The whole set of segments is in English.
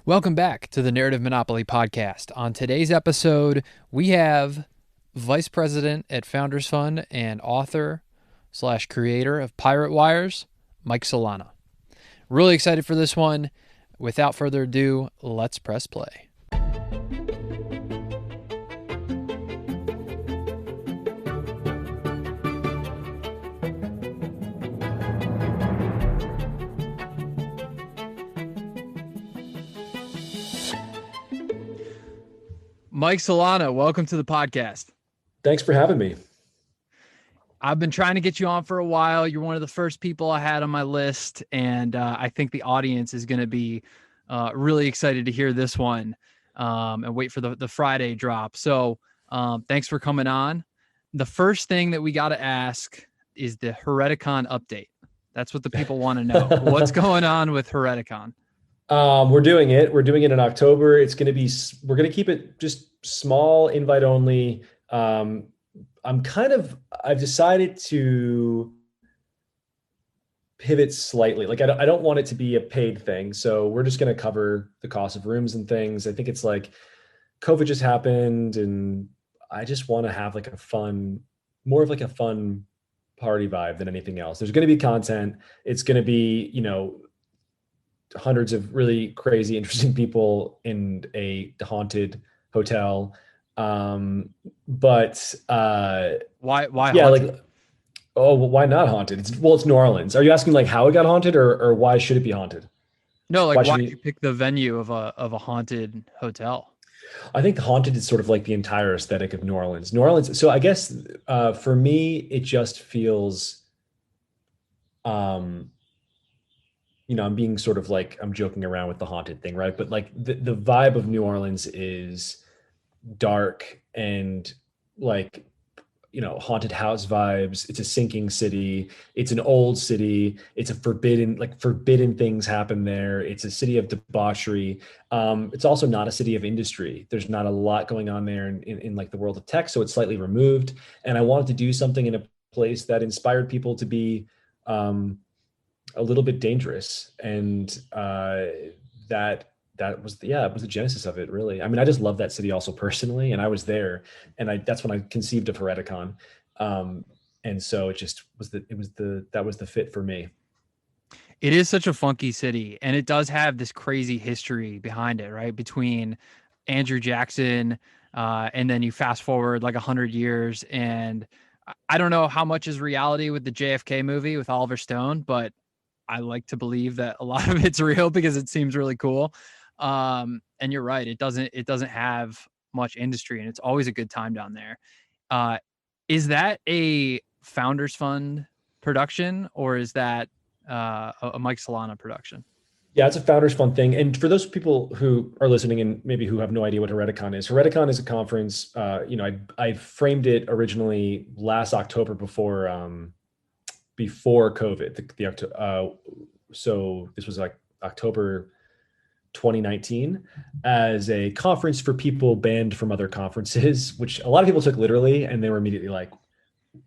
Welcome back to the Narrative Monopoly podcast. On today's episode, we have Vice President at Founders Fund and author / creator of Pirate Wires, Mike Solana. Really excited for this one. Without further ado, let's press play. Mike Solana, welcome to the podcast. Thanks for having me. I've been trying to get you on for a while. You're one of the first people I had on my list, and I think the audience is going to be really excited to hear this one and wait for the Friday drop. So thanks for coming on. The first thing that we got to ask is the Hereticon update. That's what the people want to know. What's going on with Hereticon? We're doing it. We're doing it in October. We're going to keep it just small, invite only. I've decided to pivot slightly. Like I don't want it to be a paid thing. So we're just going to cover the cost of rooms and things. I think it's like COVID just happened and I just want to have like more of like a fun party vibe than anything else. There's going to be content. It's going to be, hundreds of really crazy, interesting people in a haunted hotel. Why Yeah, haunted? Why not haunted? It's New Orleans. Are you asking like how it got haunted or why should it be haunted? No, like why did you pick the venue of a haunted hotel? I think haunted is sort of like the entire aesthetic of New Orleans. New Orleans. So I guess for me, it just feels, I'm being sort of like, I'm joking around with the haunted thing, right? But like the vibe of New Orleans is dark and like, haunted house vibes. It's a sinking city. It's an old city. It's a forbidden things happen there. It's a city of debauchery. It's also not a city of industry. There's not a lot going on there in like the world of tech. So it's slightly removed. And I wanted to do something in a place that inspired people to be, a little bit dangerous. And that was it was the genesis of it, really. I mean, I just love that city also personally, and I was there, and that's when I conceived of Hereticon. And so it just was that was the fit for me. It is such a funky city, and it does have this crazy history behind it, right? Between Andrew Jackson, and then you fast forward like 100 years, and I don't know how much is reality with the JFK movie with Oliver Stone, but I like to believe that a lot of it's real because it seems really cool. And you're right. It doesn't have much industry, and it's always a good time down there. Is that a Founders Fund production, or is that a Mike Solana production? Yeah, it's a Founders Fund thing. And for those people who are listening and maybe who have no idea what Hereticon is a conference. I framed it originally last October before COVID. So this was like October 2019 as a conference for people banned from other conferences, which a lot of people took literally, and they were immediately like,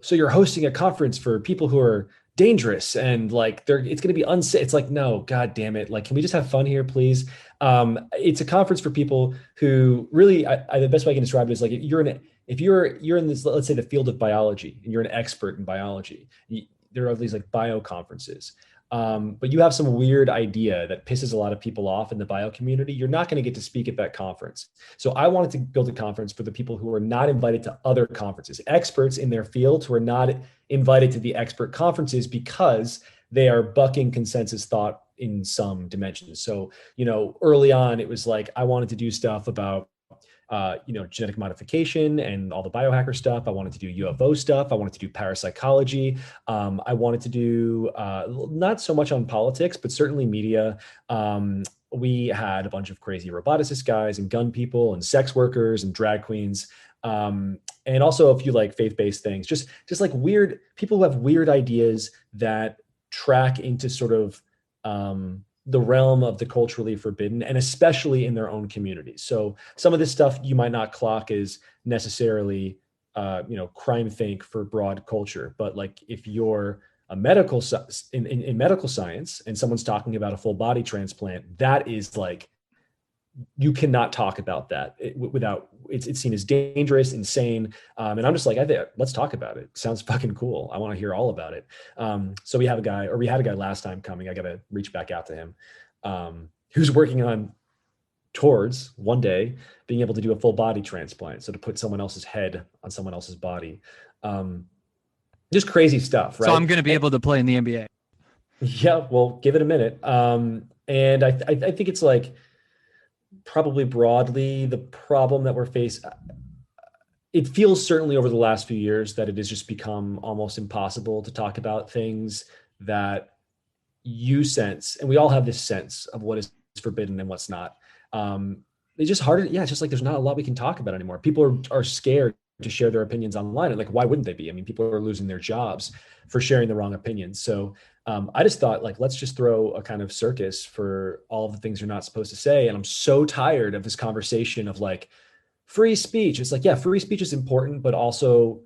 so you're hosting a conference for people who are dangerous and like it's going to be unsafe. It's like, no, God damn it. Like, can we just have fun here, please? It's a conference for people who really, the best way I can describe it is like, if you're in this, let's say the field of biology, and you're an expert in biology, there are these like bio conferences. But you have some weird idea that pisses a lot of people off in the bio community, you're not going to get to speak at that conference. So I wanted to build a conference for the people who are not invited to other conferences, experts in their field who are not invited to the expert conferences because they are bucking consensus thought in some dimensions. So, early on, it was like, I wanted to do stuff about genetic modification and all the biohacker stuff. I wanted to do UFO stuff. I wanted to do parapsychology. I wanted to do not so much on politics, but certainly media. We had a bunch of crazy roboticist guys and gun people and sex workers and drag queens. And also a few like faith-based things, just like weird people who have weird ideas that track into sort of the realm of the culturally forbidden, and especially in their own communities. So some of this stuff you might not clock as necessarily, crime think for broad culture. But like if you're a in medical science and someone's talking about a full body transplant, that is like you cannot talk about that without it's seen as dangerous, insane. And I'm just like, let's talk about it. Sounds fucking cool. I want to hear all about it. So we had a guy last time coming. I got to reach back out to him, who's working on towards one day being able to do a full body transplant. So to put someone else's head on someone else's body. Just crazy stuff, right? So I'm going to be able to play in the NBA. Yeah, well, give it a minute. And I think it's like probably broadly the problem that we're facing. It feels certainly over the last few years that it has just become almost impossible to talk about things that you sense, and we all have this sense of what is forbidden and what's not. It's just harder. Yeah, it's just like there's not a lot we can talk about anymore. People are scared to share their opinions online, and like, why wouldn't they be? I mean, people are losing their jobs for sharing the wrong opinions. So I just thought, like, let's just throw a kind of circus for all of the things you're not supposed to say. And I'm so tired of this conversation of like free speech. It's like, yeah, free speech is important, but also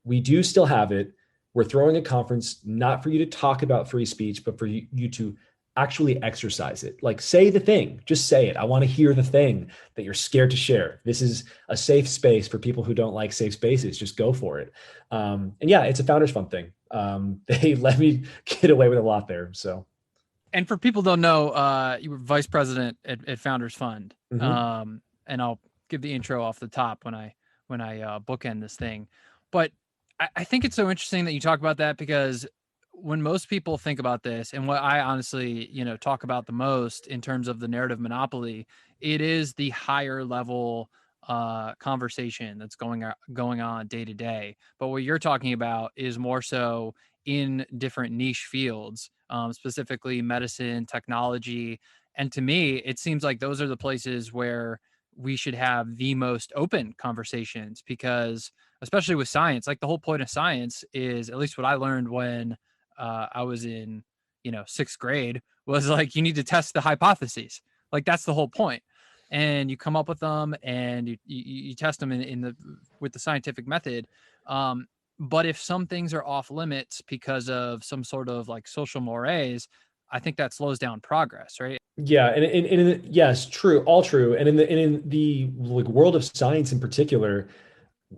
we do still have it. We're throwing a conference not for you to talk about free speech, but for you to actually exercise it. Like, say the thing, just say it. I want to hear the thing that you're scared to share. This is a safe space for people who don't like safe spaces. Just go for it. And yeah, it's a Founders Fund thing. They let me get away with a lot there. So, and for people who don't know, you were vice president at Founders Fund. mm-hmm. And I'll give the intro off the top when I bookend this thing. But I think it's so interesting that you talk about that, because when most people think about this, and what I honestly, talk about the most in terms of the narrative monopoly, it is the higher level conversation that's going on day to day. But what you're talking about is more so in different niche fields, specifically medicine, technology. And to me, it seems like those are the places where we should have the most open conversations, because especially with science, like the whole point of science is, at least what I learned when I was in, sixth grade, was like, you need to test the hypotheses. Like, that's the whole point. And you come up with them and you test them with the scientific method. But if some things are off limits because of some sort of like social mores, I think that slows down progress, right? Yeah, and yes, true, all true. And in the like world of science in particular,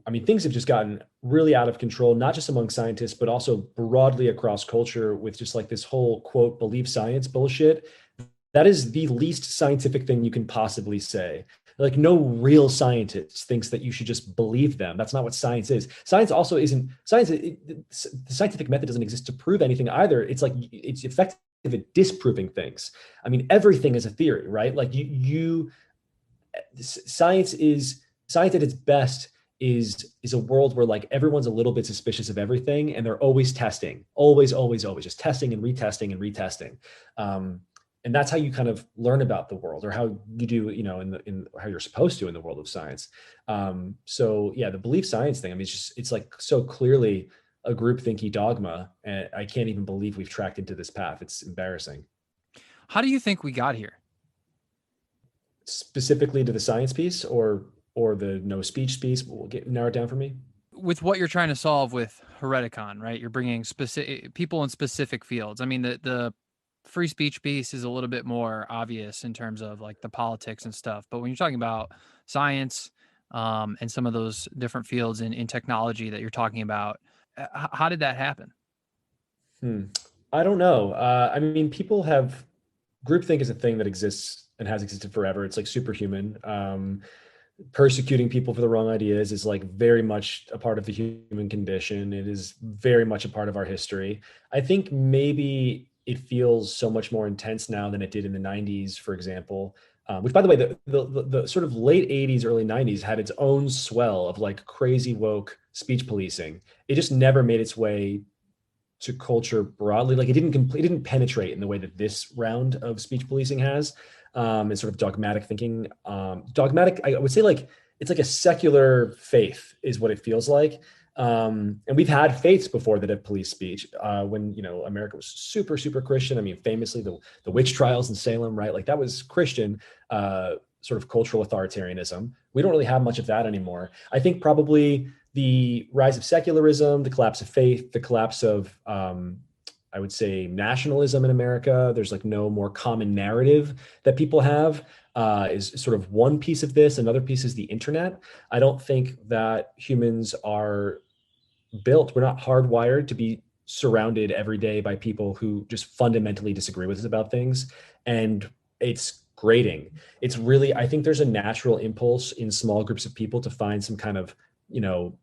I mean, things have just gotten really out of control, not just among scientists, but also broadly across culture, with just like this whole quote believe science bullshit. That is the least scientific thing you can possibly say. Like, no real scientist thinks that you should just believe them. That's not what science is. Science also isn't science. The scientific method doesn't exist to prove anything either. It's like it's effective at disproving things. I mean, everything is a theory, right? Like science at its best is a world where like everyone's a little bit suspicious of everything, and they're always testing, always, just testing and retesting and retesting. And that's how you kind of learn about the world, or how you do, in how you're supposed to in the world of science. So yeah, the belief science thing, I mean, it's like so clearly a groupthinky dogma, and I can't even believe we've tracked into this path. It's embarrassing. How do you think we got here? Specifically to the science piece, or the no speech piece, will get narrowed down for me. With what you're trying to solve with Hereticon, right? You're bringing specific people in specific fields. I mean, the free speech piece is a little bit more obvious in terms of like the politics and stuff. But when you're talking about science, and some of those different fields in technology that you're talking about, how did that happen? I don't know. I mean, people have groupthink is a thing that exists and has existed forever. It's like superhuman. Persecuting people for the wrong ideas is like very much a part of the human condition. It is very much a part of our history. I think maybe it feels so much more intense now than it did in the 90s, for example. Which, by the way, the sort of late 80s, early 90s had its own swell of like crazy woke speech policing. It just never made its way to culture broadly. Like, it didn't penetrate in the way that this round of speech policing has. And sort of dogmatic thinking. Dogmatic, I would say, like, it's like a secular faith is what it feels like. And we've had faiths before that have policed speech. When America was super, super Christian. I mean, famously the witch trials in Salem, right? Like, that was Christian sort of cultural authoritarianism. We don't really have much of that anymore. I think probably the rise of secularism, the collapse of faith, the collapse of I would say nationalism in America. There's like no more common narrative that people have. is sort of one piece of this. Another piece is the internet. I don't think that humans are built, we're not hardwired to be surrounded every day by people who just fundamentally disagree with us about things. And it's grating. It's really, I think there's a natural impulse in small groups of people to find some kind of, you know,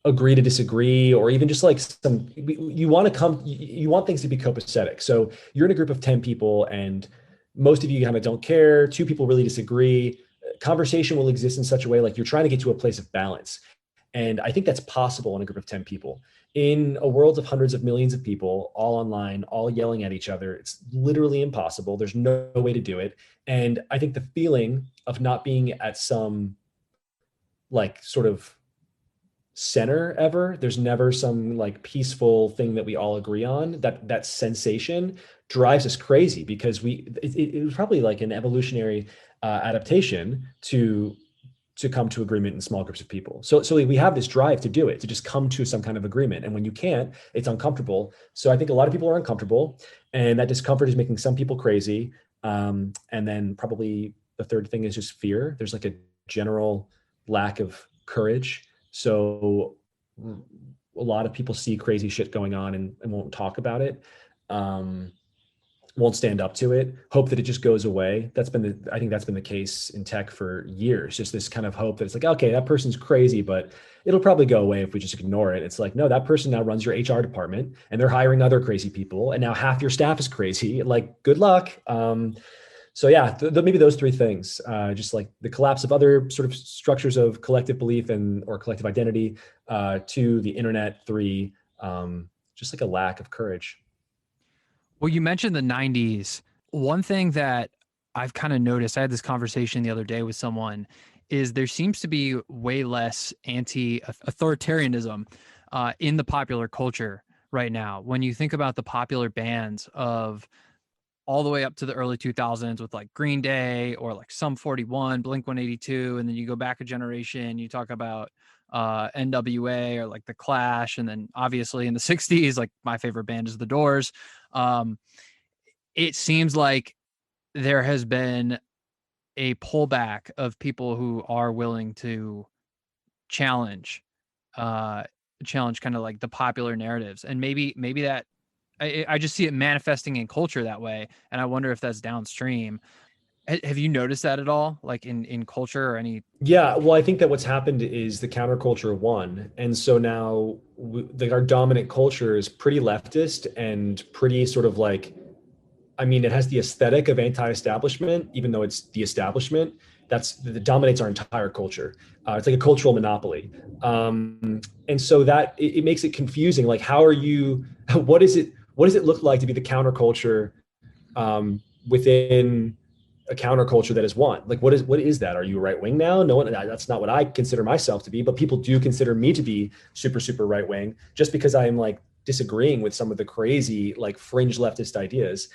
agree to disagree, or even just like some, you want to come, you want things to be copacetic. So you're in a group of 10 people and most of you kind of don't care. Two people really disagree. Conversation will exist in such a way like you're trying to get to a place of balance. And I think that's possible in a group of 10 people. In a world of hundreds of millions of people, all online, all yelling at each other, it's literally impossible. There's no way to do it. And I think the feeling of not being at some like sort of center ever, there's never some like peaceful thing that we all agree on, that sensation drives us crazy, because it was probably like an evolutionary adaptation to come to agreement in small groups of people. So we have this drive to do it, to just come to some kind of agreement. And when you can't, it's uncomfortable. So I think a lot of people are uncomfortable, and that discomfort is making some people crazy. And then probably the third thing is just fear. There's like a general lack of courage. So a lot of people see crazy shit going on and won't talk about it. Won't stand up to it, hope that it just goes away. I think that's been the case in tech for years. Just this kind of hope that it's like, okay, that person's crazy, but it'll probably go away if we just ignore it. It's like, no, that person now runs your HR department and they're hiring other crazy people. And now half your staff is crazy. Like, good luck. So yeah, maybe those three things, just like the collapse of other sort of structures of collective belief or collective identity, two, the internet, three, just like a lack of courage. Well, you mentioned the 90s. One thing that I've kind of noticed, I had this conversation the other day with someone, is there seems to be way less anti-authoritarianism in the popular culture right now. When you think about the popular bands of all the way up to the early 2000s with like Green Day or like Sum 41, Blink 182, and then you go back a generation, you talk about NWA or like The Clash, and then obviously in the 60s, like my favorite band is The Doors. Um, it seems like there has been a pullback of people who are willing to challenge uh challenge kind of like the popular narratives, and maybe that I just see it manifesting in culture that way, and I wonder if that's downstream. Have you noticed that at all, like in culture or any? Yeah, well, I think that what's happened is the counterculture won, and so now like our dominant culture is pretty leftist and pretty sort of like, I mean, it has the aesthetic of anti-establishment, even though it's the establishment. That dominates our entire culture. It's like a cultural monopoly, and so that it makes it confusing. Like, how are you? What is it? What does it look like to be the counterculture within a counterculture that is one? Like, what is that? Are you right wing now? No one. That's not what I consider myself to be. But people do consider me to be super right wing, just because I am like disagreeing with some of the crazy like fringe leftist ideas.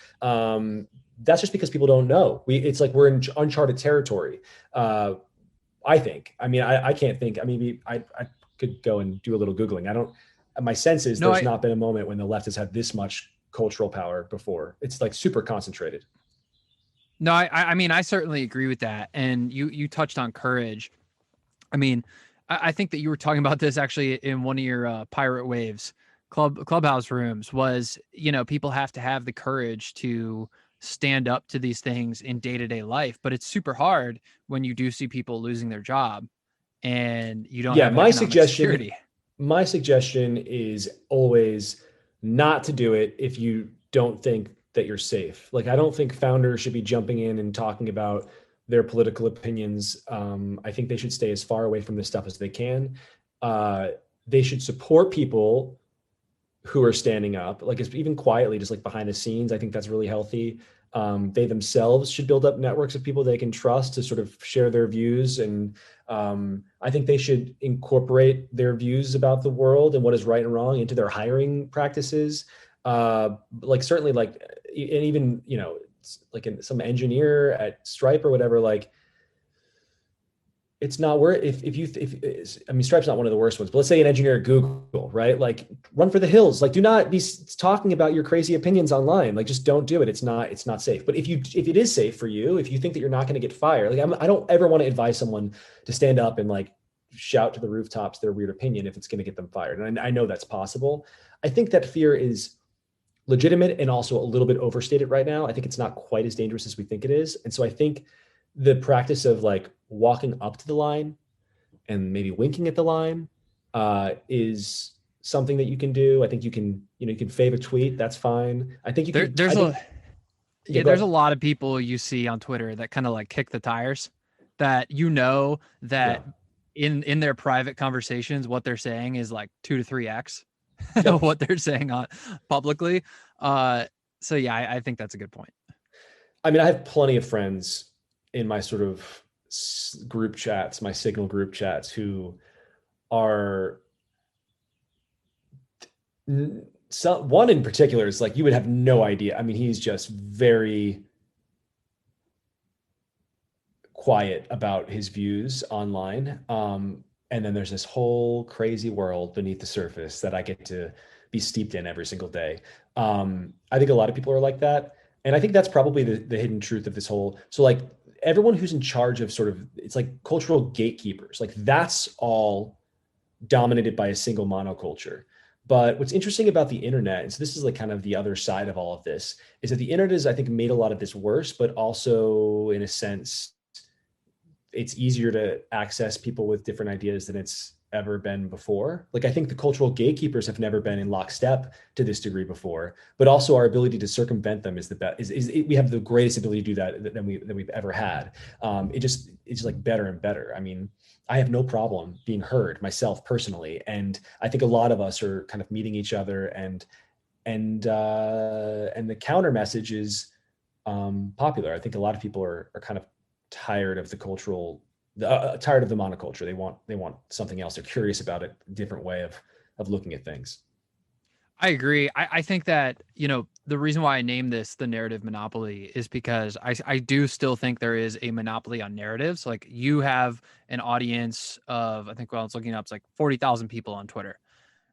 That's just because people don't know. It's like we're in uncharted territory. I think. I mean, I can't think. I mean, I could go and do a little googling. I don't. My sense is No, there's I not been a moment when the left has had this much cultural power before. It's like super concentrated. no, I mean, I certainly agree with that. And you touched on courage. I mean, I think that you were talking about this actually in one of your Pirate Waves clubhouse rooms. Was, people have to have the courage to stand up to these things in day-to-day life, but it's super hard when you do see people losing their job and you don't Yeah, have economic security. my suggestion is always not to do it if you don't think that you're safe. Like, I don't think founders should be jumping in and talking about their political opinions. I think they should stay as far away from this stuff as they can. Uh, they should support people who are standing up, like even quietly, just like behind the scenes. I think that's really healthy. They themselves should build up networks of people they can trust to sort of share their views. And I think they should incorporate their views about the world and what is right and wrong into their hiring practices. Like certainly like, and even, like some engineer at Stripe or whatever, like it's not worth if I mean Stripe's not one of the worst ones, but let's say an engineer at Google, right? Like run for the hills. Like do not be talking about your crazy opinions online. Like just don't do it. It's not safe. But if it is safe for you, if you think that you're not going to get fired, like I don't ever want to advise someone to stand up and like shout to the rooftops their weird opinion if it's going to get them fired. And I know that's possible. I think that fear is legitimate and also a little bit overstated right now. I think it's not quite as dangerous as we think it is. And so I think the practice of like walking up to the line and maybe winking at the line is something that you can do. I think you can, you can fave a tweet. That's fine. I think you can. There's a lot of people you see on Twitter that kind of like kick the tires, that that in their private conversations, what they're saying is like 2 to 3x what they're saying on publicly. So yeah, I think that's a good point. I mean, I have plenty of friends in my sort of group chats, my Signal group chats, who are one in particular is like, you would have no idea. I mean, he's just very quiet about his views online. And then there's this whole crazy world beneath the surface that I get to be steeped in every single day. I think a lot of people are like that. And I think that's probably the hidden truth of this whole, so like everyone who's in charge of sort of, it's like cultural gatekeepers, like that's all dominated by a single monoculture. But what's interesting about the internet, and so this is like kind of the other side of all of this, is that the internet has, I think, made a lot of this worse, but also in a sense, it's easier to access people with different ideas than it's ever been before. Like I think the cultural gatekeepers have never been in lockstep to this degree before, but also our ability to circumvent them is the best. We have the greatest ability to do that than we've ever had. It's just like better and better. I mean, I have no problem being heard myself personally, and I think a lot of us are kind of meeting each other, and the counter message is popular. I think a lot of people are kind of tired of the tired of the monoculture. They want something else. They're curious about a different way of looking at things. I agree. I think that, the reason why I named this the narrative monopoly is because I do still think there is a monopoly on narratives. Like you have an audience of, I think, well, I was looking up, it's like 40,000 people on Twitter,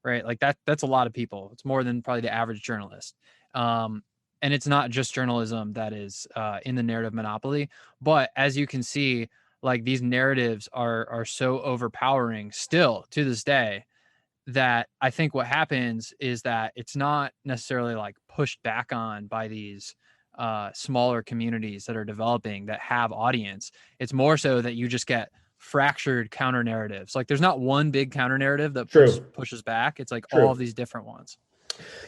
right? Like that's a lot of people. It's more than probably the average journalist. And it's not just journalism that is in the narrative monopoly, but as you can see, like these narratives are so overpowering still to this day, that I think what happens is that it's not necessarily like pushed back on by these smaller communities that are developing that have audience. It's more so that you just get fractured counter narratives. Like there's not one big counter narrative that pushes back. It's like all of these different ones.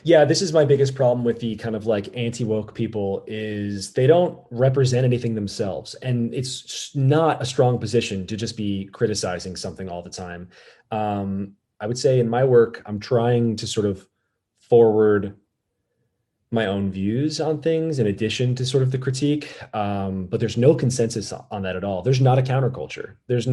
Yeah, this is my biggest problem with the kind of like anti-woke people is they don't represent anything themselves. And it's not a strong position to just be criticizing something all the time. I would say in my work, I'm trying to sort of forward my own views on things in addition to sort of the critique. But there's no consensus on that at all. There's not a counterculture. There's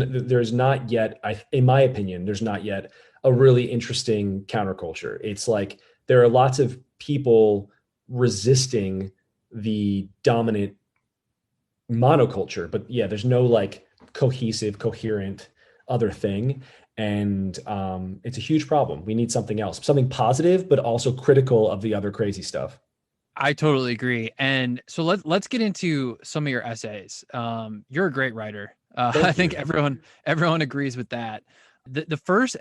not yet, in my opinion, there's not yet a really interesting counterculture. It's like there are lots of people resisting the dominant monoculture, but yeah, there's no like cohesive, coherent other thing. And it's a huge problem. We need something else, something positive, but also critical of the other crazy stuff. I totally agree. And so let's get into some of your essays. You're a great writer. I think everyone agrees with that. The first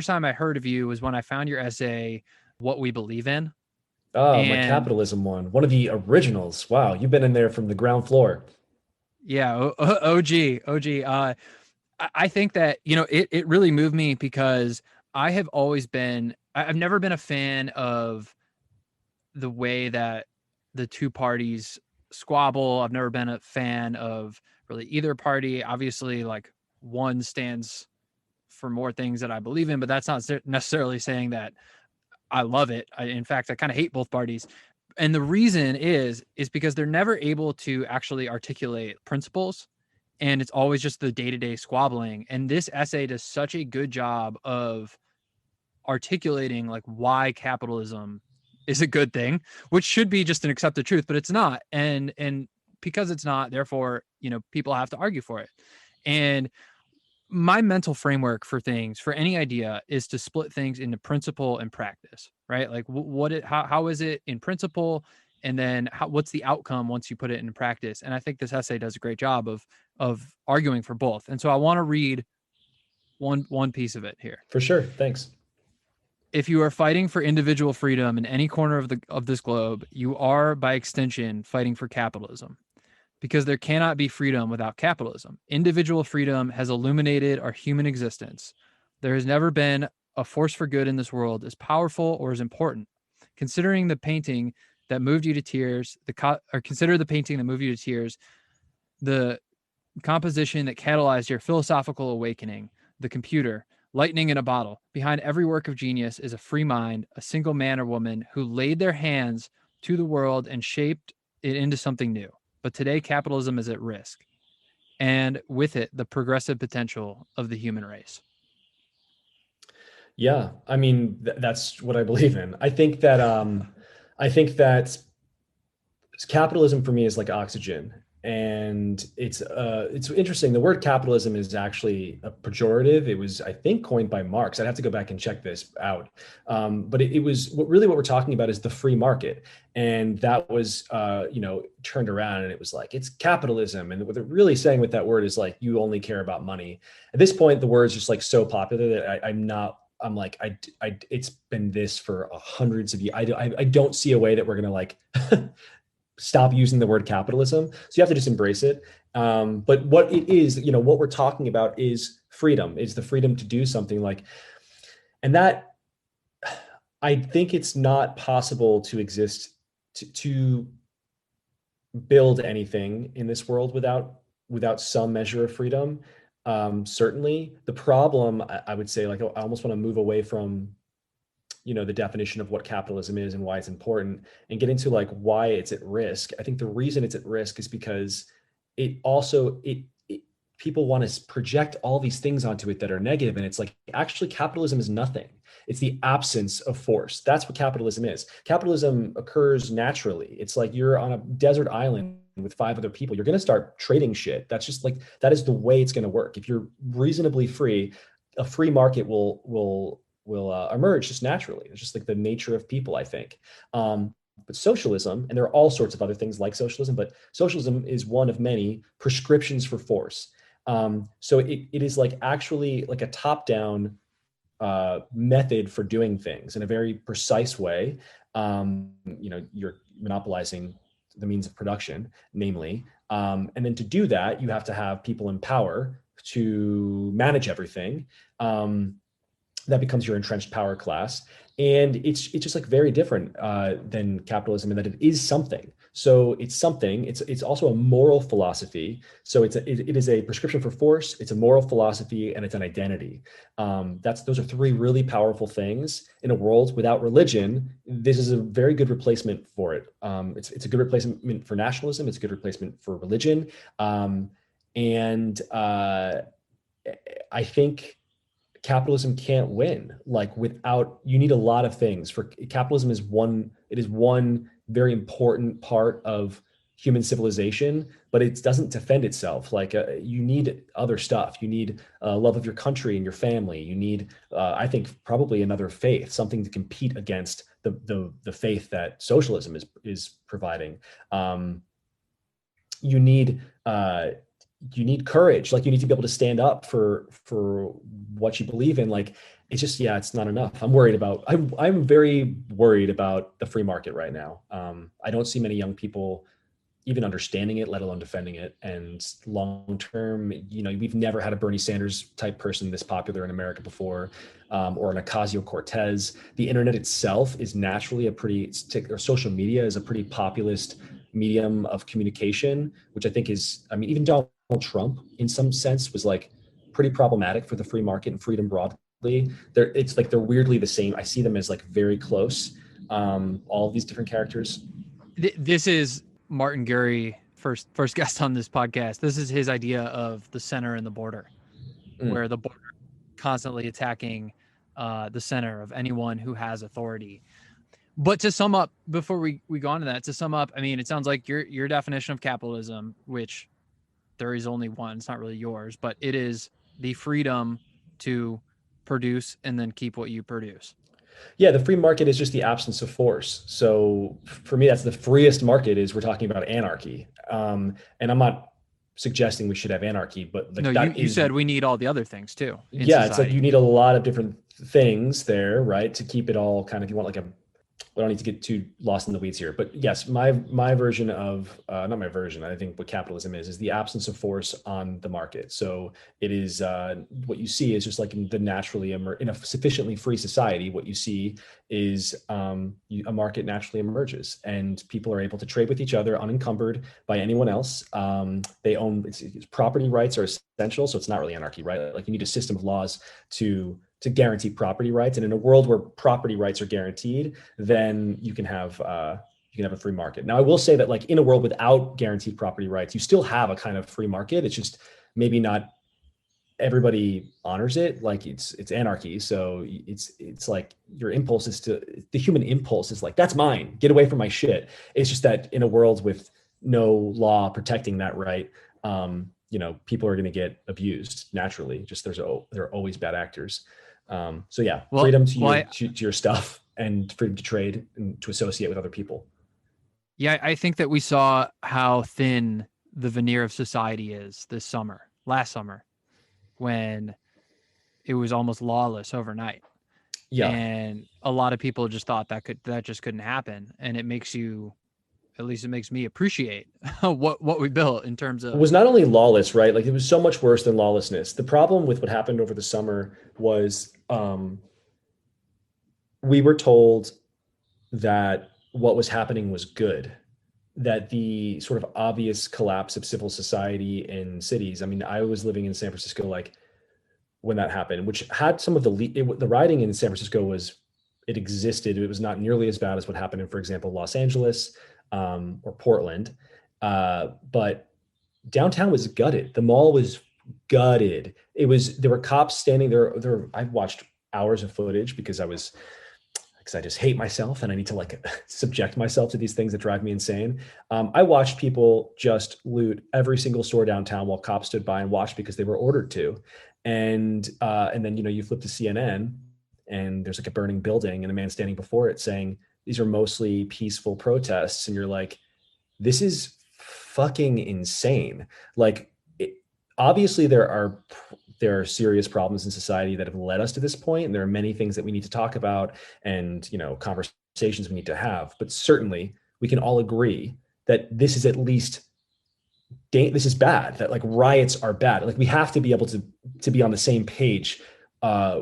time I heard of you was when I found your essay, What We Believe In. Oh, my Capitalism one of the originals. Wow, you've been in there from the ground floor. Yeah, OG. I think that, it really moved me because I've never been a fan of the way that the two parties squabble. I've never been a fan of really either party. Obviously, like one stands for more things that I believe in, but that's not necessarily saying that I love it. In fact, I kind of hate both parties. And the reason is because they're never able to actually articulate principles. And it's always just the day-to-day squabbling. And this essay does such a good job of articulating like why capitalism is a good thing, which should be just an accepted truth, but it's not. And because it's not, therefore, people have to argue for it. And my mental framework for things, for any idea, is to split things into principle and practice, right? Like how is it in principle, and then what's the outcome once you put it into practice? And I think this essay does a great job of arguing for both. And so I want to read one piece of it here. For sure. Thanks. If you are fighting for individual freedom in any corner of this globe, you are by extension fighting for capitalism, because there cannot be freedom without capitalism. Individual freedom has illuminated our human existence. There has never been a force for good in this world as powerful or as important. Considering the painting that moved you to tears, consider the painting that moved you to tears, the composition that catalyzed your philosophical awakening, the computer, lightning in a bottle. Behind every work of genius is a free mind, a single man or woman who laid their hands to the world and shaped it into something new. But today, capitalism is at risk, and with it, the progressive potential of the human race. Yeah, I mean, that's what I believe in. I think that capitalism for me is like oxygen, and it's interesting. The word capitalism is actually a pejorative. It was, I think, coined by Marx. I'd have to go back and check this out. But it was really what we're talking about is the free market, and that was turned around, and it was like it's capitalism. And what they're really saying with that word is like you only care about money. At this point, the word's just like so popular that I'm like, it's been this for hundreds of years. I don't see a way that we're gonna like stop using the word capitalism. So you have to just embrace it. But what it is, what we're talking about is freedom. It's the freedom to do something like, and that I think it's not possible to exist to build anything in this world without some measure of freedom. Certainly the problem, I would say, like, I almost want to move away from the definition of what capitalism is and why it's important, and get into like why it's at risk. I think the reason it's at risk is because it also people want to project all these things onto it that are negative, and it's like actually capitalism is nothing. It's the absence of force. That's what capitalism is. Capitalism occurs naturally. It's like you're on a desert island with 5 other people. You're going to start trading shit. That's just like, that is the way it's going to work. If you're reasonably free, a free market will emerge just naturally. It's just like the nature of people, I think. But socialism, and there are all sorts of other things like socialism, but socialism is one of many prescriptions for force. So it is like actually like a top-down method for doing things in a very precise way. You're monopolizing the means of production, namely. And then to do that, you have to have people in power to manage everything. That becomes your entrenched power class. And it's just like very different than capitalism in that it is something. So it's something. It's also a moral philosophy. So it is a prescription for force. It's a moral philosophy, and it's an identity. Those are 3 really powerful things in a world without religion. This is a very good replacement for it. It's a good replacement for nationalism. It's a good replacement for religion. I think capitalism can't win you need a lot of things. For capitalism is one very important part of human civilization, but it doesn't defend itself. You need other stuff. You need love of your country and your family. You need I think probably another faith, something to compete against the faith that socialism is providing. You need courage. Like, you need to be able to stand up for what you believe in. Like, it's just, it's not enough. I'm very worried about the free market right now. I don't see many young people even understanding it, let alone defending it. And long term, we've never had a Bernie Sanders type person this popular in America before, or an Ocasio-Cortez. The internet itself is naturally or social media is a pretty populist medium of communication, which I think is, even Donald Trump in some sense was like pretty problematic for the free market and freedom broadly. It's like they're weirdly the same. I see them as like very close. All of these different characters. This is Martin Gurry, first guest on this podcast. This is his idea of the center and the border, where the border constantly attacking the center of anyone who has authority. But to sum up, before we go on to that, it sounds like your definition of capitalism, which there is only one, it's not really yours, but it is the freedom to produce and then keep what you produce. Yeah, the free market is just the absence of force. So for me, that's the freest market is we're talking about anarchy. And I'm not suggesting we should have anarchy, but No, like that you is, said we need all the other things too in yeah, it's like you society. need a lot of different things there, right? To keep it all kind of, you want like a, I don't need to get too lost in the weeds here, but yes, my version of not my version. I think what capitalism is the absence of force on the market. So it is what you see is just like in the naturally in a sufficiently free society. What you see is a market naturally emerges, and people are able to trade with each other unencumbered by anyone else. They own property rights are essential, so it's not really anarchy, right? Like you need a system of laws to guarantee property rights, and in a world where property rights are guaranteed, then you can have a free market. Now, I will say that like in a world without guaranteed property rights, you still have a kind of free market. It's just maybe not everybody honors it. Like it's anarchy. So it's like your impulse is to the human impulse is like, that's mine. Get away from my shit. It's just that in a world with no law protecting that right, people are going to get abused naturally. Just there are always bad actors. So yeah, Well, freedom to well, your stuff and freedom to trade and to associate with other people. yeah, I think that we saw how thin the veneer of society is this summer, last summer, when it was almost lawless overnight. Yeah. And a lot of people just thought that just couldn't happen. And it makes you, at least it makes me appreciate what we built in terms It of, was not only lawless, right? Like it was so much worse than lawlessness. The problem with what happened over the summer was we were told that what was happening was good, that the sort of obvious collapse of civil society in cities. I mean, I was living in San Francisco like when that happened, which had some of the rioting in San Francisco it existed. It was not nearly as bad as what happened in, for example, Los Angeles or Portland. But downtown was gutted. The mall was gutted. There were cops standing there. I watched hours of footage because I just hate myself and I need to like subject myself to these things that drive me insane. I watched people just loot every single store downtown while cops stood by and watched because they were ordered to. And then you flip to CNN and there's like a burning building and a man standing before it saying these are mostly peaceful protests, and you're like, this is fucking insane. Like, obviously there are serious problems in society that have led us to this point, and there are many things that we need to talk about and conversations we need to have. But certainly, we can all agree that this is at least this is bad. That like riots are bad. Like we have to be able to be on the same page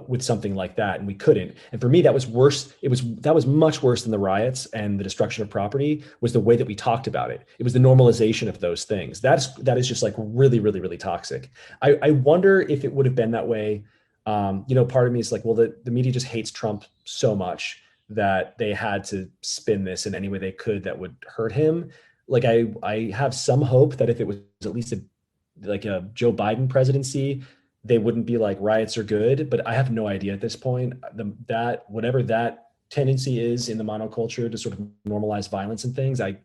with something like that, and we couldn't. And for me, that was worse. That was much worse than the riots and the destruction of property. Was the way that we talked about it. It was the normalization of those things. That is just like really, really, really toxic. I wonder if it would have been that way. Part of me is like, well, the media just hates Trump so much that they had to spin this in any way they could that would hurt him. Like I have some hope that if it was at least like a Joe Biden presidency, they wouldn't be like riots are good, but I have no idea at this point. Whatever that tendency is in the monoculture to sort of normalize violence and things, I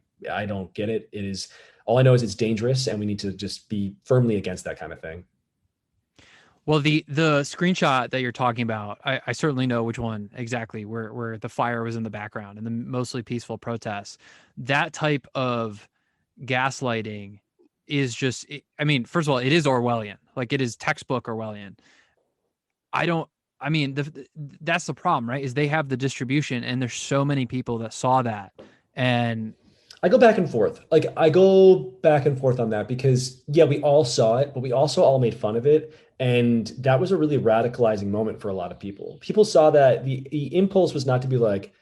don't get it. It is, all I know is it's dangerous, and we need to just be firmly against that kind of thing. well, the screenshot that you're talking about, I certainly know which one exactly, where the fire was in the background and the mostly peaceful protests. That type of gaslighting is just, I mean, first of all, it is Orwellian. Like it is textbook Orwellian. I don't, I mean, that's the problem, right? Is they have the distribution, and there's so many people that saw that. And I go back and forth. Like I go back and forth on that because yeah, we all saw it, but we also all made fun of it. And that was a really radicalizing moment for a lot of people. People saw that the impulse was not to be like,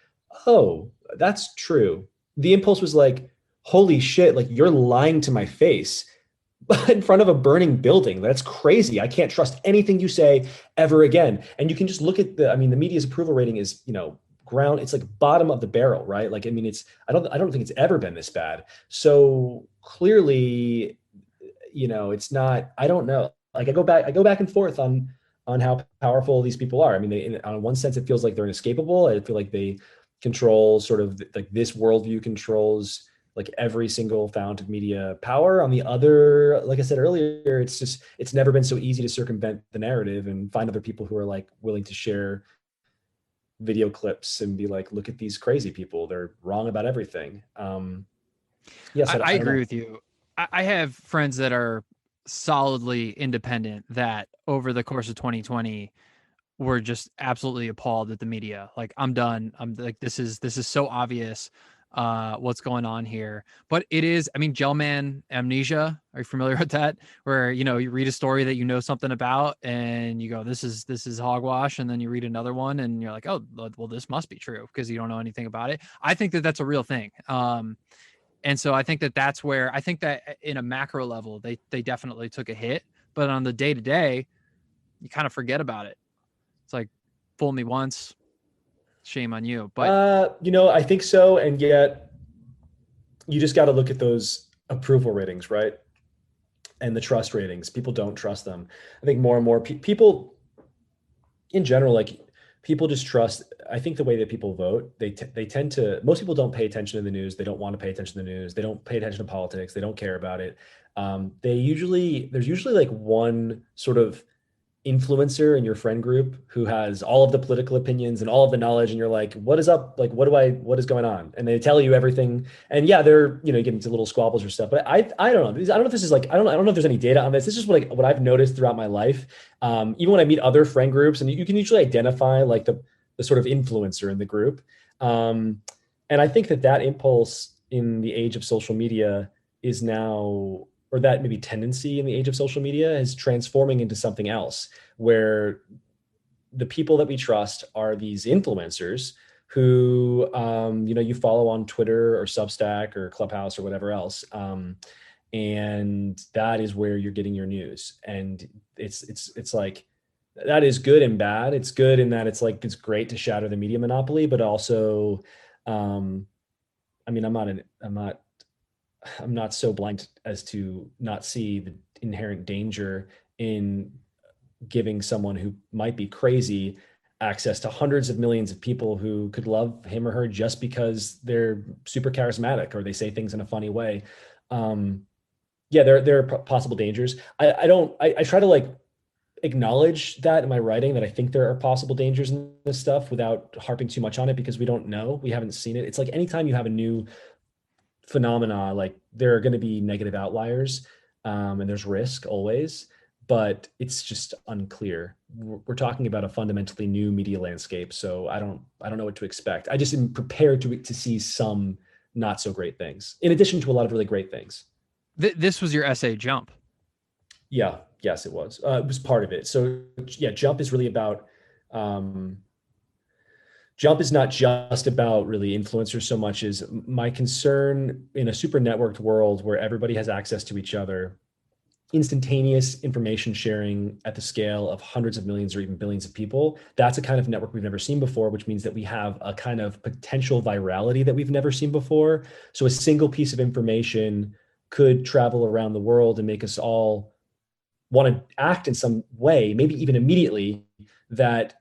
oh, that's true. The impulse was like, holy shit, like you're lying to my face in front of a burning building. That's crazy. I can't trust anything you say ever again. And you can just look at the media's approval rating is, ground, it's like bottom of the barrel, right? Like, I mean, I don't think it's ever been this bad. So clearly, it's not, I don't know. Like I go back and forth on how powerful these people are. I mean, on one sense, it feels like they're inescapable. I feel like they control sort of like this worldview controls like every single fount of media power. On the other, like I said earlier, it's never been so easy to circumvent the narrative and find other people who are like willing to share video clips and be like, look at these crazy people, they're wrong about everything. Yes, I I don't agree know. with you. I have friends that are solidly independent that over the course of 2020 were just absolutely appalled at the media. Like, I'm done. I'm like, this is so obvious what's going on here. But it is, I mean, Gellman amnesia. Are you familiar with that? Where, you read a story that you know something about and you go, this is hogwash, and then you read another one and you're like, oh, well, this must be true because you don't know anything about it. I think that that's a real thing. And so I think that that's where I think that in a macro level, they definitely took a hit, but on the day to day, you kind of forget about it. It's like, fool me once, shame on you. But I think so. And yet you just got to look at those approval ratings, right? And the trust ratings. People don't trust them. I think more and more people in general, like people just trust. I think the way that people vote, they tend to. Most people don't pay attention to the news. They don't want to pay attention to the news. They don't pay attention to politics. They don't care about it. There's usually like one sort of influencer in your friend group who has all of the political opinions and all of the knowledge, and you're like, what is up, like what is going on, and they tell you everything. And yeah, they're you get into little squabbles or stuff, but I don't know, I don't know if this is like, I don't know if there's any data on this. This is what I've noticed throughout my life. Even when I meet other friend groups, and you can usually identify like the sort of influencer in the group. And I think that impulse in the age of social media is now, or that maybe tendency in the age of social media is transforming into something else, where the people that we trust are these influencers who you follow on Twitter or Substack or Clubhouse or whatever else. And that is where you're getting your news. And it's like, that is good and bad. It's good in that it's like, it's great to shatter the media monopoly, but also, I mean, I'm not so blind as to not see the inherent danger in giving someone who might be crazy access to hundreds of millions of people who could love him or her just because they're super charismatic or they say things in a funny way. Yeah, there are possible dangers. I try to like acknowledge that in my writing, that I think there are possible dangers in this stuff without harping too much on it, because we don't know, we haven't seen it. It's like anytime you have a new phenomena, like there are going to be negative outliers, and there's risk always, but it's just unclear. We're talking about a fundamentally new media landscape, so I don't know what to expect. I just am prepared to see some not so great things in addition to a lot of really great things. this was your essay, Jump. Yeah, yes, it was. It was part of it. So yeah, Jump is really about Jump is not just about really influencers so much as my concern in a super networked world where everybody has access to each other, instantaneous information sharing at the scale of hundreds of millions or even billions of people. That's a kind of network we've never seen before, which means that we have a kind of potential virality that we've never seen before. So a single piece of information could travel around the world and make us all want to act in some way, maybe even immediately, that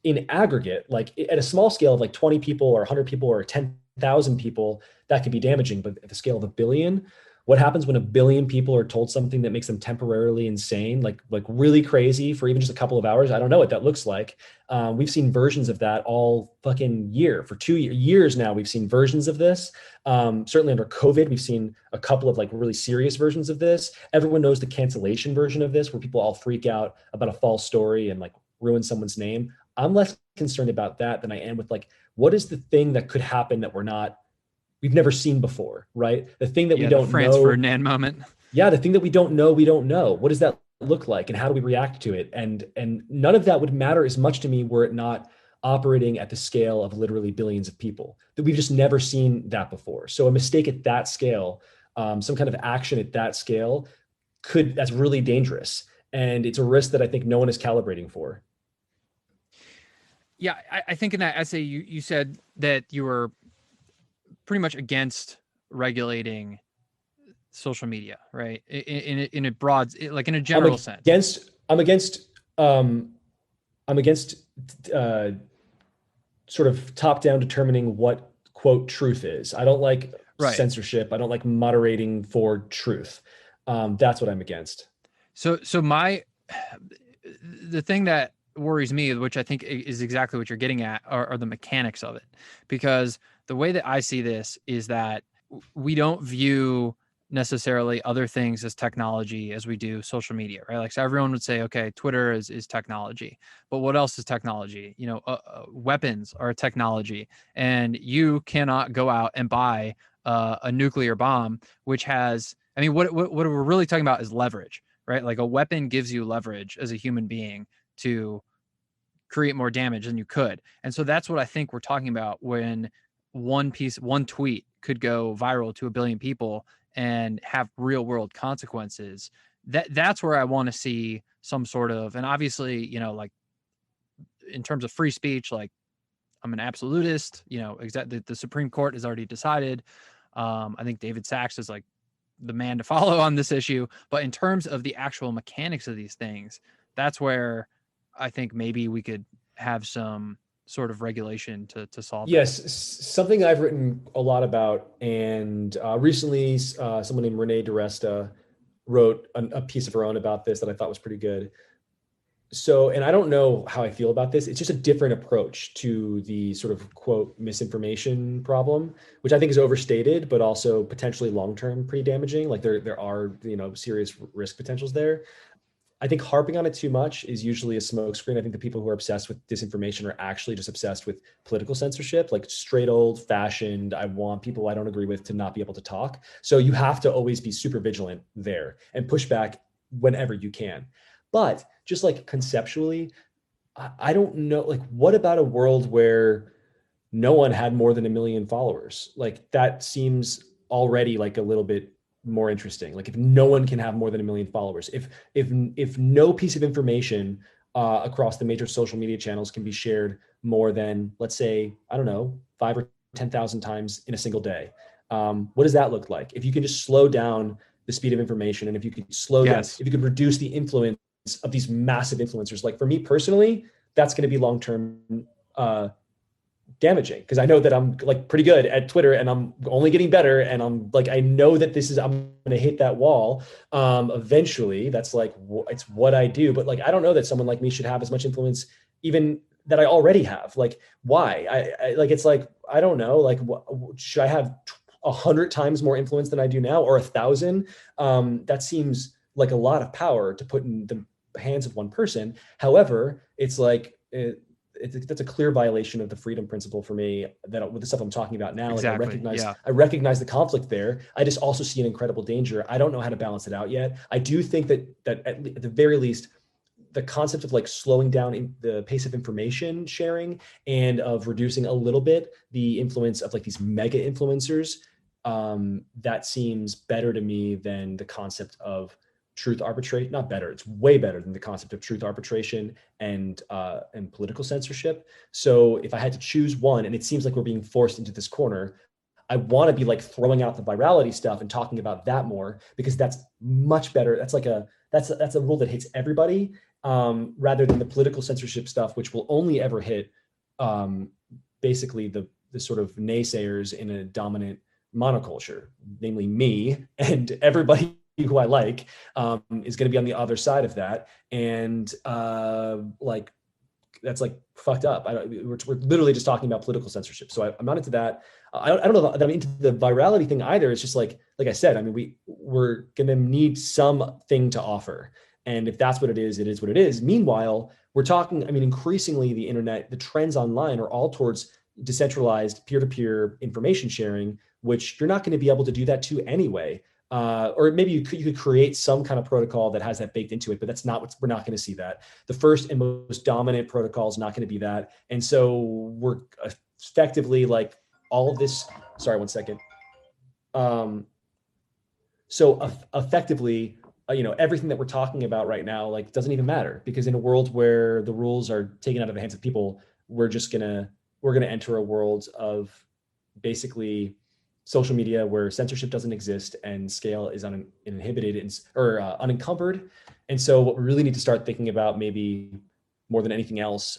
in aggregate, like at a small scale of like 20 people or 100 people or 10,000 people, that could be damaging. But at the scale of a billion, what happens when a billion people are told something that makes them temporarily insane, like really crazy for even just a couple of hours? I don't know what that looks like. We've seen versions of that all fucking year. For 2 years now, we've seen versions of this. Certainly under COVID, we've seen a couple of like really serious versions of this. Everyone knows the cancellation version of this, where people all freak out about a false story and like ruin someone's name. I'm less concerned about that than I am with like, what is the thing that could happen that we've never seen before, right? The thing that we Yeah, the don't Franz know. Ferdinand moment. Yeah, the thing that we don't know, we don't know. What does that look like, and how do we react to it? And none of that would matter as much to me were it not operating at the scale of literally billions of people. That we've just never seen that before. So a mistake at that scale, some kind of action at that scale, that's really dangerous, and it's a risk that I think no one is calibrating for. Yeah, I think in that essay you said that you were pretty much against regulating social media, right? In a broad, like in a I'm general sense. against. I'm against. I'm against sort of top down determining what quote truth is. I don't like Right. censorship. I don't like moderating for truth. That's what I'm against. So the thing that worries me, which I think is exactly what you're getting at, are the mechanics of it. Because the way that I see this is that we don't view necessarily other things as technology as we do social media, right? Like, so everyone would say, okay, Twitter is technology, but what else is technology? Weapons are technology, and you cannot go out and buy a nuclear bomb, which has, I mean, what we're really talking about is leverage, right? Like, a weapon gives you leverage as a human being to create more damage than you could. And so that's what I think we're talking about when one tweet could go viral to a billion people and have real world consequences. That's where I want to see some sort of, and obviously, like, in terms of free speech, like, I'm an absolutist, the Supreme Court has already decided. I think David Sachs is like the man to follow on this issue. But in terms of the actual mechanics of these things, that's where I think maybe we could have some sort of regulation to solve that. Yes, something I've written a lot about, and recently someone named Renee DiResta wrote a piece of her own about this that I thought was pretty good. So, and I don't know how I feel about this. It's just a different approach to the sort of quote misinformation problem, which I think is overstated, but also potentially long term pretty damaging. Like there are serious risk potentials there. I think harping on it too much is usually a smokescreen. I think the people who are obsessed with disinformation are actually just obsessed with political censorship, like straight old fashioned. I want people I don't agree with to not be able to talk. So you have to always be super vigilant there and push back whenever you can. But just like conceptually, I don't know, like, what about a world where no one had more than 1 million followers? Like, that seems already like a little bit more interesting. Like, if no one can have more than 1 million followers, if no piece of information across the major social media channels can be shared more than, let's say, I don't know, 5 or 10,000 times in a single day, what does that look like? If you can just slow down the speed of information, and if you could slow down, Yes. if you could reduce the influence of these massive influencers, like for me personally, that's going to be long-term damaging, because I know that I'm like pretty good at Twitter and I'm only getting better, and I'm like, I know that I'm going to hit that wall eventually. That's like, it's what I do. But like, I don't know that someone like me should have as much influence even that I already have. Like, why? I like, it's like, I don't know, like, should I have 100 times more influence than I do now, or 1,000? That seems like a lot of power to put in the hands of one person. However, it's like, that's a clear violation of the freedom principle for me, that with the stuff I'm talking about now. Like, Exactly. Yeah. I recognize the conflict there. I just also see an incredible danger. I don't know how to balance it out yet. I do think that at the very least, the concept of like slowing down in the pace of information sharing and of reducing a little bit the influence of like these mega influencers, that seems better to me than the concept of truth arbitration. Not better, it's way better than the concept of truth arbitration and political censorship. So if I had to choose one, and it seems like we're being forced into this corner, I want to be like throwing out the virality stuff and talking about that more, because that's much better. That's like that's a rule that hits everybody, rather than the political censorship stuff, which will only ever hit basically the sort of naysayers in a dominant monoculture, namely me and everybody who I like, is going to be on the other side of that. And like, that's like fucked up. We're literally just talking about political censorship. So I'm not into that. I don't know that I'm into the virality thing either. It's just like I said, I mean, we're going to need something to offer. And if that's what it is what it is. Meanwhile, we're talking, I mean, increasingly the internet, the trends online are all towards decentralized peer-to-peer information sharing, which you're not going to be able to do that to anyway. Or maybe you could create some kind of protocol that has that baked into it, but that's not we're not going to see that. The first and most dominant protocol is not going to be that. And so we're effectively like all of this, sorry, one second. So effectively, everything that we're talking about right now, like, doesn't even matter, because in a world where the rules are taken out of the hands of people, we're going to enter a world of basically social media where censorship doesn't exist and scale is uninhibited or unencumbered. And so what we really need to start thinking about, maybe more than anything else,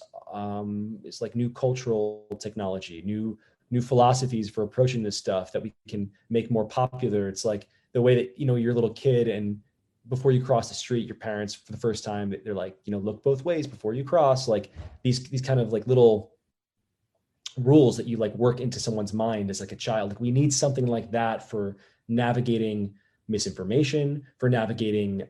is like new cultural technology, new new philosophies for approaching this stuff that we can make more popular. It's like the way that, you're a little kid, and before you cross the street, your parents for the first time, they're like, look both ways before you cross. Like these kind of like little rules that you like work into someone's mind as like a child. Like we need something like that for navigating misinformation, for navigating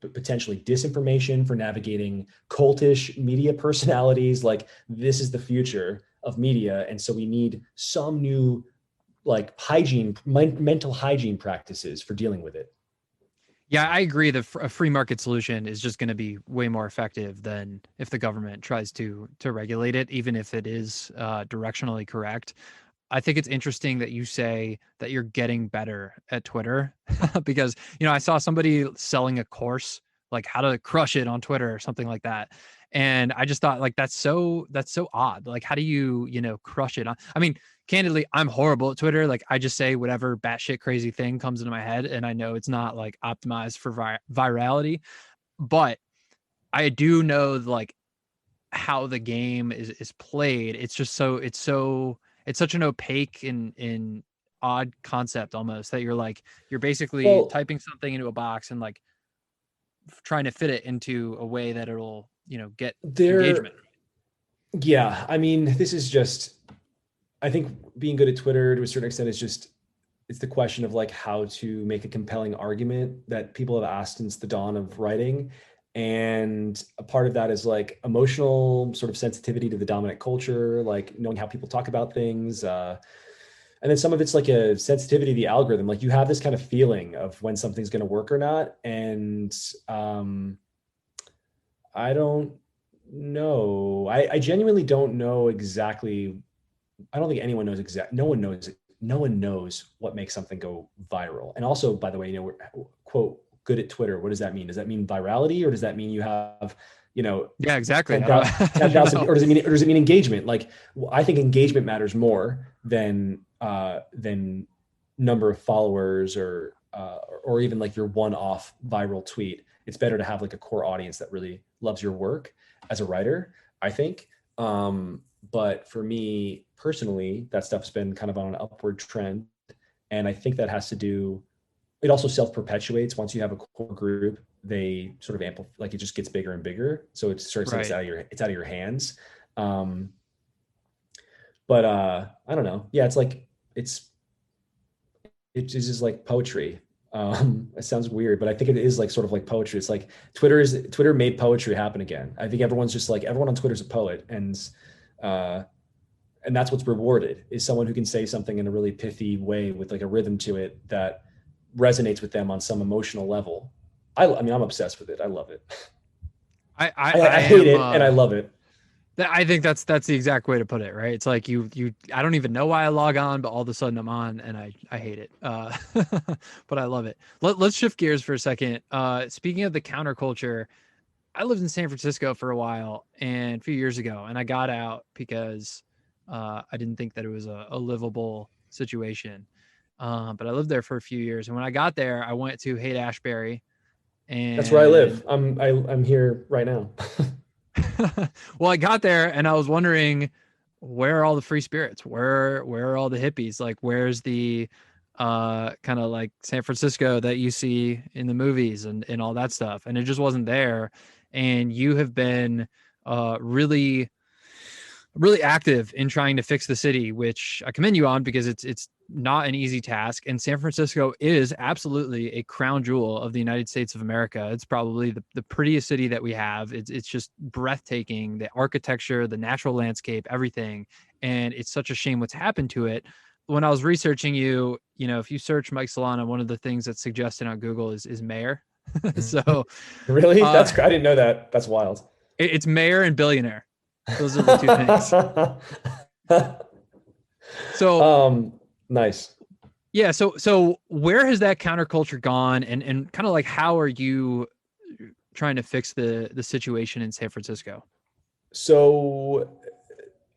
potentially disinformation, for navigating cultish media personalities. Like this is the future of media. And so we need some new like mental hygiene practices for dealing with it. Yeah, I agree that a free market solution is just going to be way more effective than if the government tries to regulate it, even if it is directionally correct. I think it's interesting that you say that you're getting better at Twitter because, I saw somebody selling a course, like how to crush it on Twitter or something like that. And I just thought like that's so odd. Like how do you, crush it? I mean, candidly, I'm horrible at Twitter. Like I just say whatever batshit crazy thing comes into my head and I know it's not like optimized for virality, but I do know like how the game is played. It's just it's such an opaque and odd concept almost that you're basically Well, typing something into a box and like trying to fit it into a way that it'll, get there, engagement. yeah, I mean, this is just, I think being good at Twitter to a certain extent is just, it's the question of like how to make a compelling argument that people have asked since the dawn of writing. And a part of that is like emotional sort of sensitivity to the dominant culture, like knowing how people talk about things. And then some of it's like a sensitivity to the algorithm. Like you have this kind of feeling of when something's going to work or not. And I don't know. I genuinely don't know exactly. I don't think anyone knows no one knows. No one knows what makes something go viral. And also, by the way, we're quote good at Twitter. What does that mean? Does that mean virality, or does that mean you have, Yeah, exactly. 10,000, I don't know. or does it mean engagement? Like, I think engagement matters more than number of followers or even like your one-off viral tweet. It's better to have like a core audience that really loves your work as a writer, I think. But for me personally, that stuff's been kind of on an upward trend. And I think that has to do, it also self-perpetuates. Once you have a core group, they sort of amplify, like it just gets bigger and bigger. So it's sort of Right. it's out of your hands. Um, but I don't know. Yeah, it's like, it's just like poetry. It sounds weird, but I think it is like sort of like poetry. It's like Twitter made poetry happen again. I think everyone's just like, everyone on Twitter's a poet, uh, and that's what's rewarded, is someone who can say something in a really pithy way with like a rhythm to it that resonates with them on some emotional level. I mean, I'm obsessed with it. I love it. I I hate am it and I love it. I think that's the exact way to put it, right? It's like I don't even know why I log on, but all of a sudden I'm on and I hate it. But I love it. Let's shift gears for a second. Speaking of the counterculture, I lived in San Francisco for a while and a few years ago, and I got out because I didn't think that it was a livable situation. But I lived there for a few years, and when I got there, I went to Haight Ashbury, That's where I live. and I'm here right now. well, I got there and I was wondering where are all the free spirits? Where are all the hippies? Like where's the kind of like San Francisco that you see in the movies and all that stuff? And it just wasn't there. And you have been really really active in trying to fix the city, which I commend you on because it's not an easy task. And San Francisco is absolutely a crown jewel of the United States of America. It's probably the prettiest city that we have. It's just breathtaking, the architecture, the natural landscape, everything. And it's such a shame what's happened to it. When I was researching you, if you search Mike Solana, one of the things that's suggested on Google is mayor. So Really? uh, I didn't know that. That's wild. it's mayor and billionaire. Those are the two things. So um, nice. yeah, so where has that counterculture gone and kind of like how are you trying to fix the situation in San Francisco? So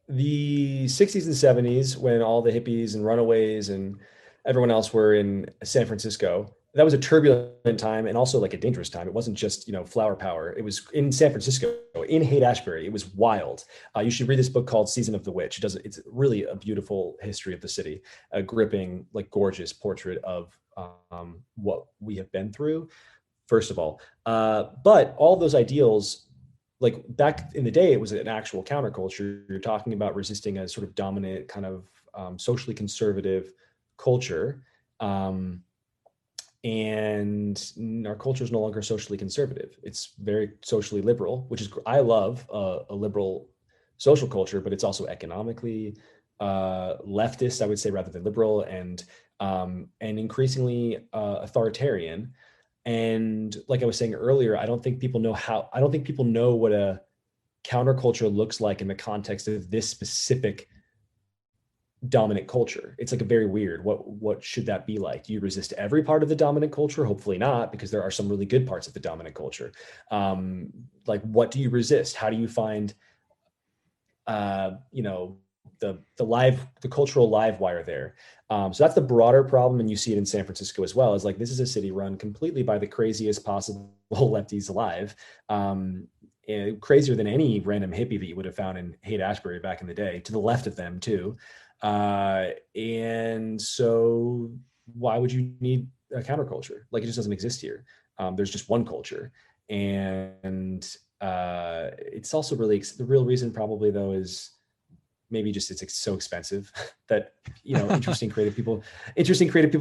the 60s and 70s, when all the hippies and runaways and everyone else were in San Francisco, that was a turbulent time and also like a dangerous time. It wasn't just, flower power. It was in San Francisco, in Haight-Ashbury. It was wild. You should read this book called Season of the Witch. It's really a beautiful history of the city, a gripping, like gorgeous portrait of what we have been through, first of all. But all those ideals, like back in the day, it was an actual counterculture. You're talking about resisting a sort of dominant kind of socially conservative culture. And our culture is no longer socially conservative. It's very socially liberal, which is, I love a liberal social culture, but it's also economically leftist, I would say, rather than liberal, and increasingly authoritarian. And like I was saying earlier, I don't think people know what a counterculture looks like in the context of this specific dominant culture. It's like a very weird, what should that be like? Do you resist every part of the dominant culture? Hopefully not, because there are some really good parts of the dominant culture. Like, what do you resist? How do you find the cultural live wire there? So that's the broader problem, and you see it in San Francisco as well. Is like, this is a city run completely by the craziest possible lefties alive, and crazier than any random hippie that you would have found in Haight-Ashbury back in the day, to the left of them too. And so why would you need a counterculture? Like, it just doesn't exist here. There's just one culture. And it's also really, the real reason probably though is maybe just it's so expensive that, interesting creative people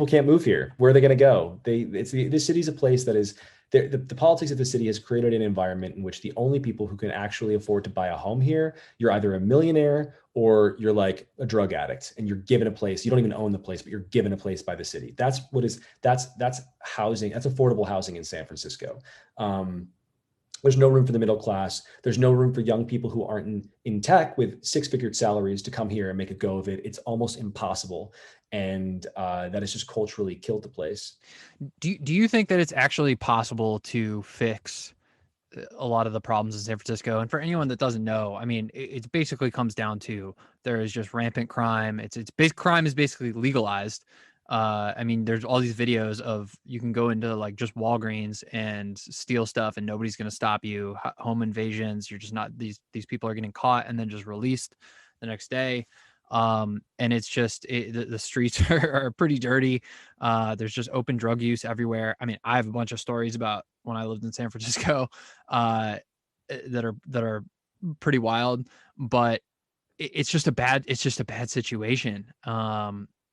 can't move here. Where are they going to go? This city's a place that is, the politics of the city has created an environment in which the only people who can actually afford to buy a home here, you're either a millionaire or you're like a drug addict, and you're given a place. You don't even own the place, but you're given a place by the city. That's housing. That's affordable housing in San Francisco. There's no room for the middle class. There's no room for young people who aren't in tech with six-figure salaries to come here and make a go of it. It's almost impossible. And that has just culturally killed the place. Do you think that it's actually possible to fix a lot of the problems in San Francisco? And for anyone that doesn't know, I mean, it basically comes down to there is just rampant crime. Crime is basically legalized. I mean, there's all these videos of you can go into like just Walgreens and steal stuff and nobody's going to stop you. Home invasions, you're just not, these people are getting caught and then just released the next day. And it's just, the streets are pretty dirty. There's just open drug use everywhere. I mean, I have a bunch of stories about when I lived in San Francisco, that are pretty wild, but it's just a bad situation.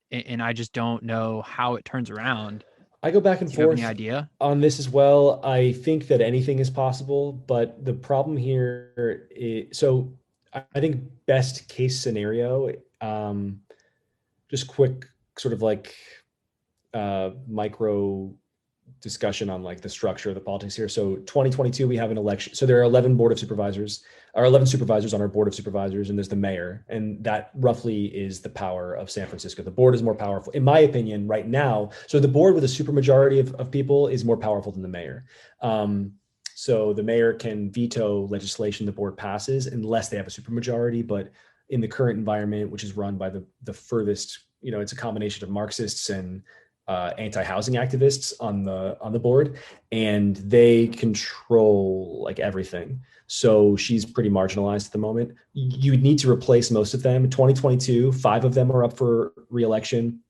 And I just don't know how it turns around. I go back and Do you have any forth idea? on this as well. I think that anything is possible, but the problem here is, so I think best case scenario, just quick sort of like micro discussion on like the structure of the politics here. So 2022, we have an election. So there are 11 supervisors on our board of supervisors, and there's the mayor, and that roughly is the power of San Francisco. The board is more powerful, in my opinion, right now. So the board with a supermajority of people is more powerful than the mayor. So the mayor can veto legislation the board passes unless they have a supermajority. But in the current environment, which is run by the furthest, it's a combination of Marxists and anti-housing activists on the board, and they control like everything. So she's pretty marginalized at the moment. You would need to replace most of them. 2022, 5 of them are up for re-election,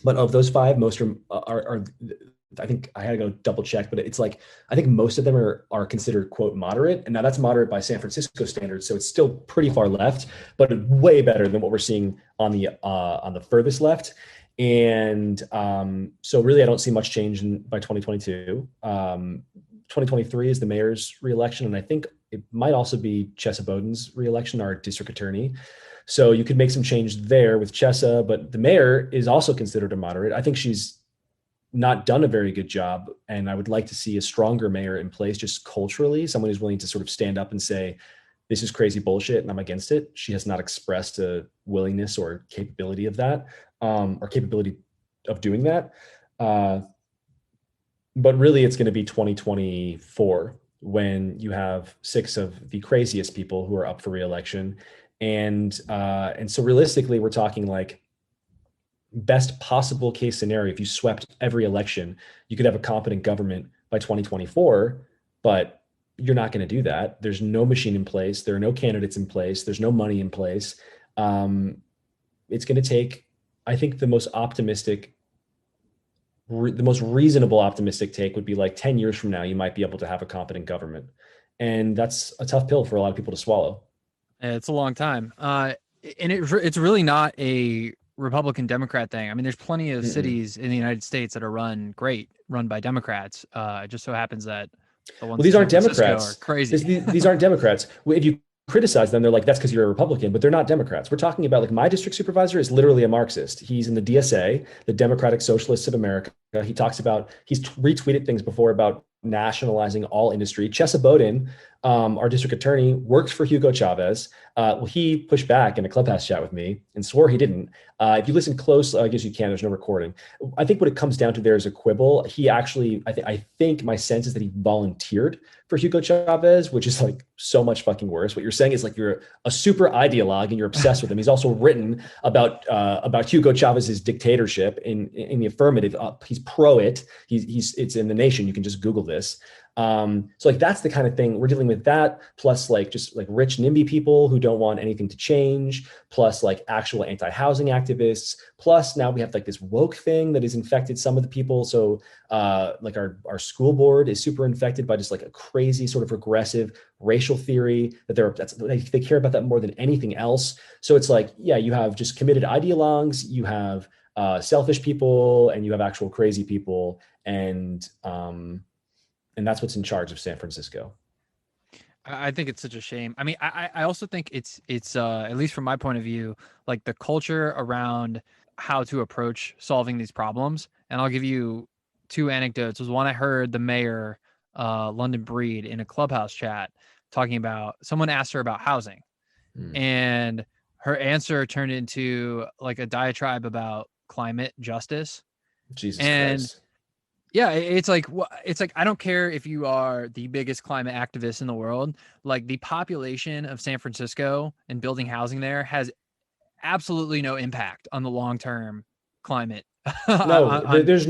but of those 5, most are I think I had to go double check, but it's like, I think most of them are considered quote moderate. And now that's moderate by San Francisco standards. So it's still pretty far left, but way better than what we're seeing on the furthest left. And so really, I don't see much change by 2022. 2023 is the mayor's reelection, and I think it might also be Chesa Boudin's reelection, our district attorney. So you could make some change there with Chesa, but the mayor is also considered a moderate. I think she's not done a very good job, and I would like to see a stronger mayor in place, just culturally, someone who's willing to sort of stand up and say, this is crazy bullshit and I'm against it. She has not expressed a willingness or capability of that, or capability of doing that. But really, it's going to be 2024 when you have 6 of the craziest people who are up for re-election. And so realistically, we're talking like best possible case scenario, if you swept every election, you could have a competent government by 2024, but you're not going to do that. There's no machine in place. There are no candidates in place. There's no money in place. It's going to take, I think the most reasonable optimistic take would be like 10 years from now, you might be able to have a competent government. And that's a tough pill for a lot of people to swallow. It's a long time. And it's really not a Republican Democrat thing. I mean, there's plenty of Mm-mm. cities in the United States that are run by Democrats. It just so happens that the Well, ones in these San aren't Francisco are Democrats. crazy. These aren't Democrats. If you criticize them, they're like, that's because you're a Republican, but they're not Democrats. We're talking about like my district supervisor is literally a Marxist. He's in the DSA, the Democratic Socialists of America. He's retweeted things before about nationalizing all industry. Chesa Bodin, our district attorney, works for Hugo Chavez. Well, he pushed back in a clubhouse chat with me and swore he didn't. If you listen close, I guess you can, there's no recording. I think what it comes down to there is a quibble. He actually, I think my sense is that he volunteered for Hugo Chavez, which is like so much fucking worse. What you're saying is like you're a super ideologue and you're obsessed with him. He's also written about Hugo Chavez's dictatorship in the affirmative. He's pro it. It's in the Nation. You can just Google this. So like that's the kind of thing we're dealing with, that plus like just like rich NIMBY people who don't want anything to change, plus like actual anti-housing activists, plus now we have like this woke thing that has infected some of the people. So like our school board is super infected by just like a crazy sort of regressive racial theory that they care about that more than anything else. So it's like, yeah, you have just committed ideologues, you have selfish people, and you have actual crazy people, and that's what's in charge of San Francisco. I think it's such a shame. I mean, I also think it's at least from my point of view, like the culture around how to approach solving these problems. And I'll give you two anecdotes. Was one I heard the mayor, London Breed, in a clubhouse chat talking about, someone asked her about housing, Mm. and her answer turned into like a diatribe about climate justice. Jesus And Christ. yeah, it's like I don't care if you are the biggest climate activist in the world. Like the population of San Francisco and building housing there has absolutely no impact on the long term climate No, on there's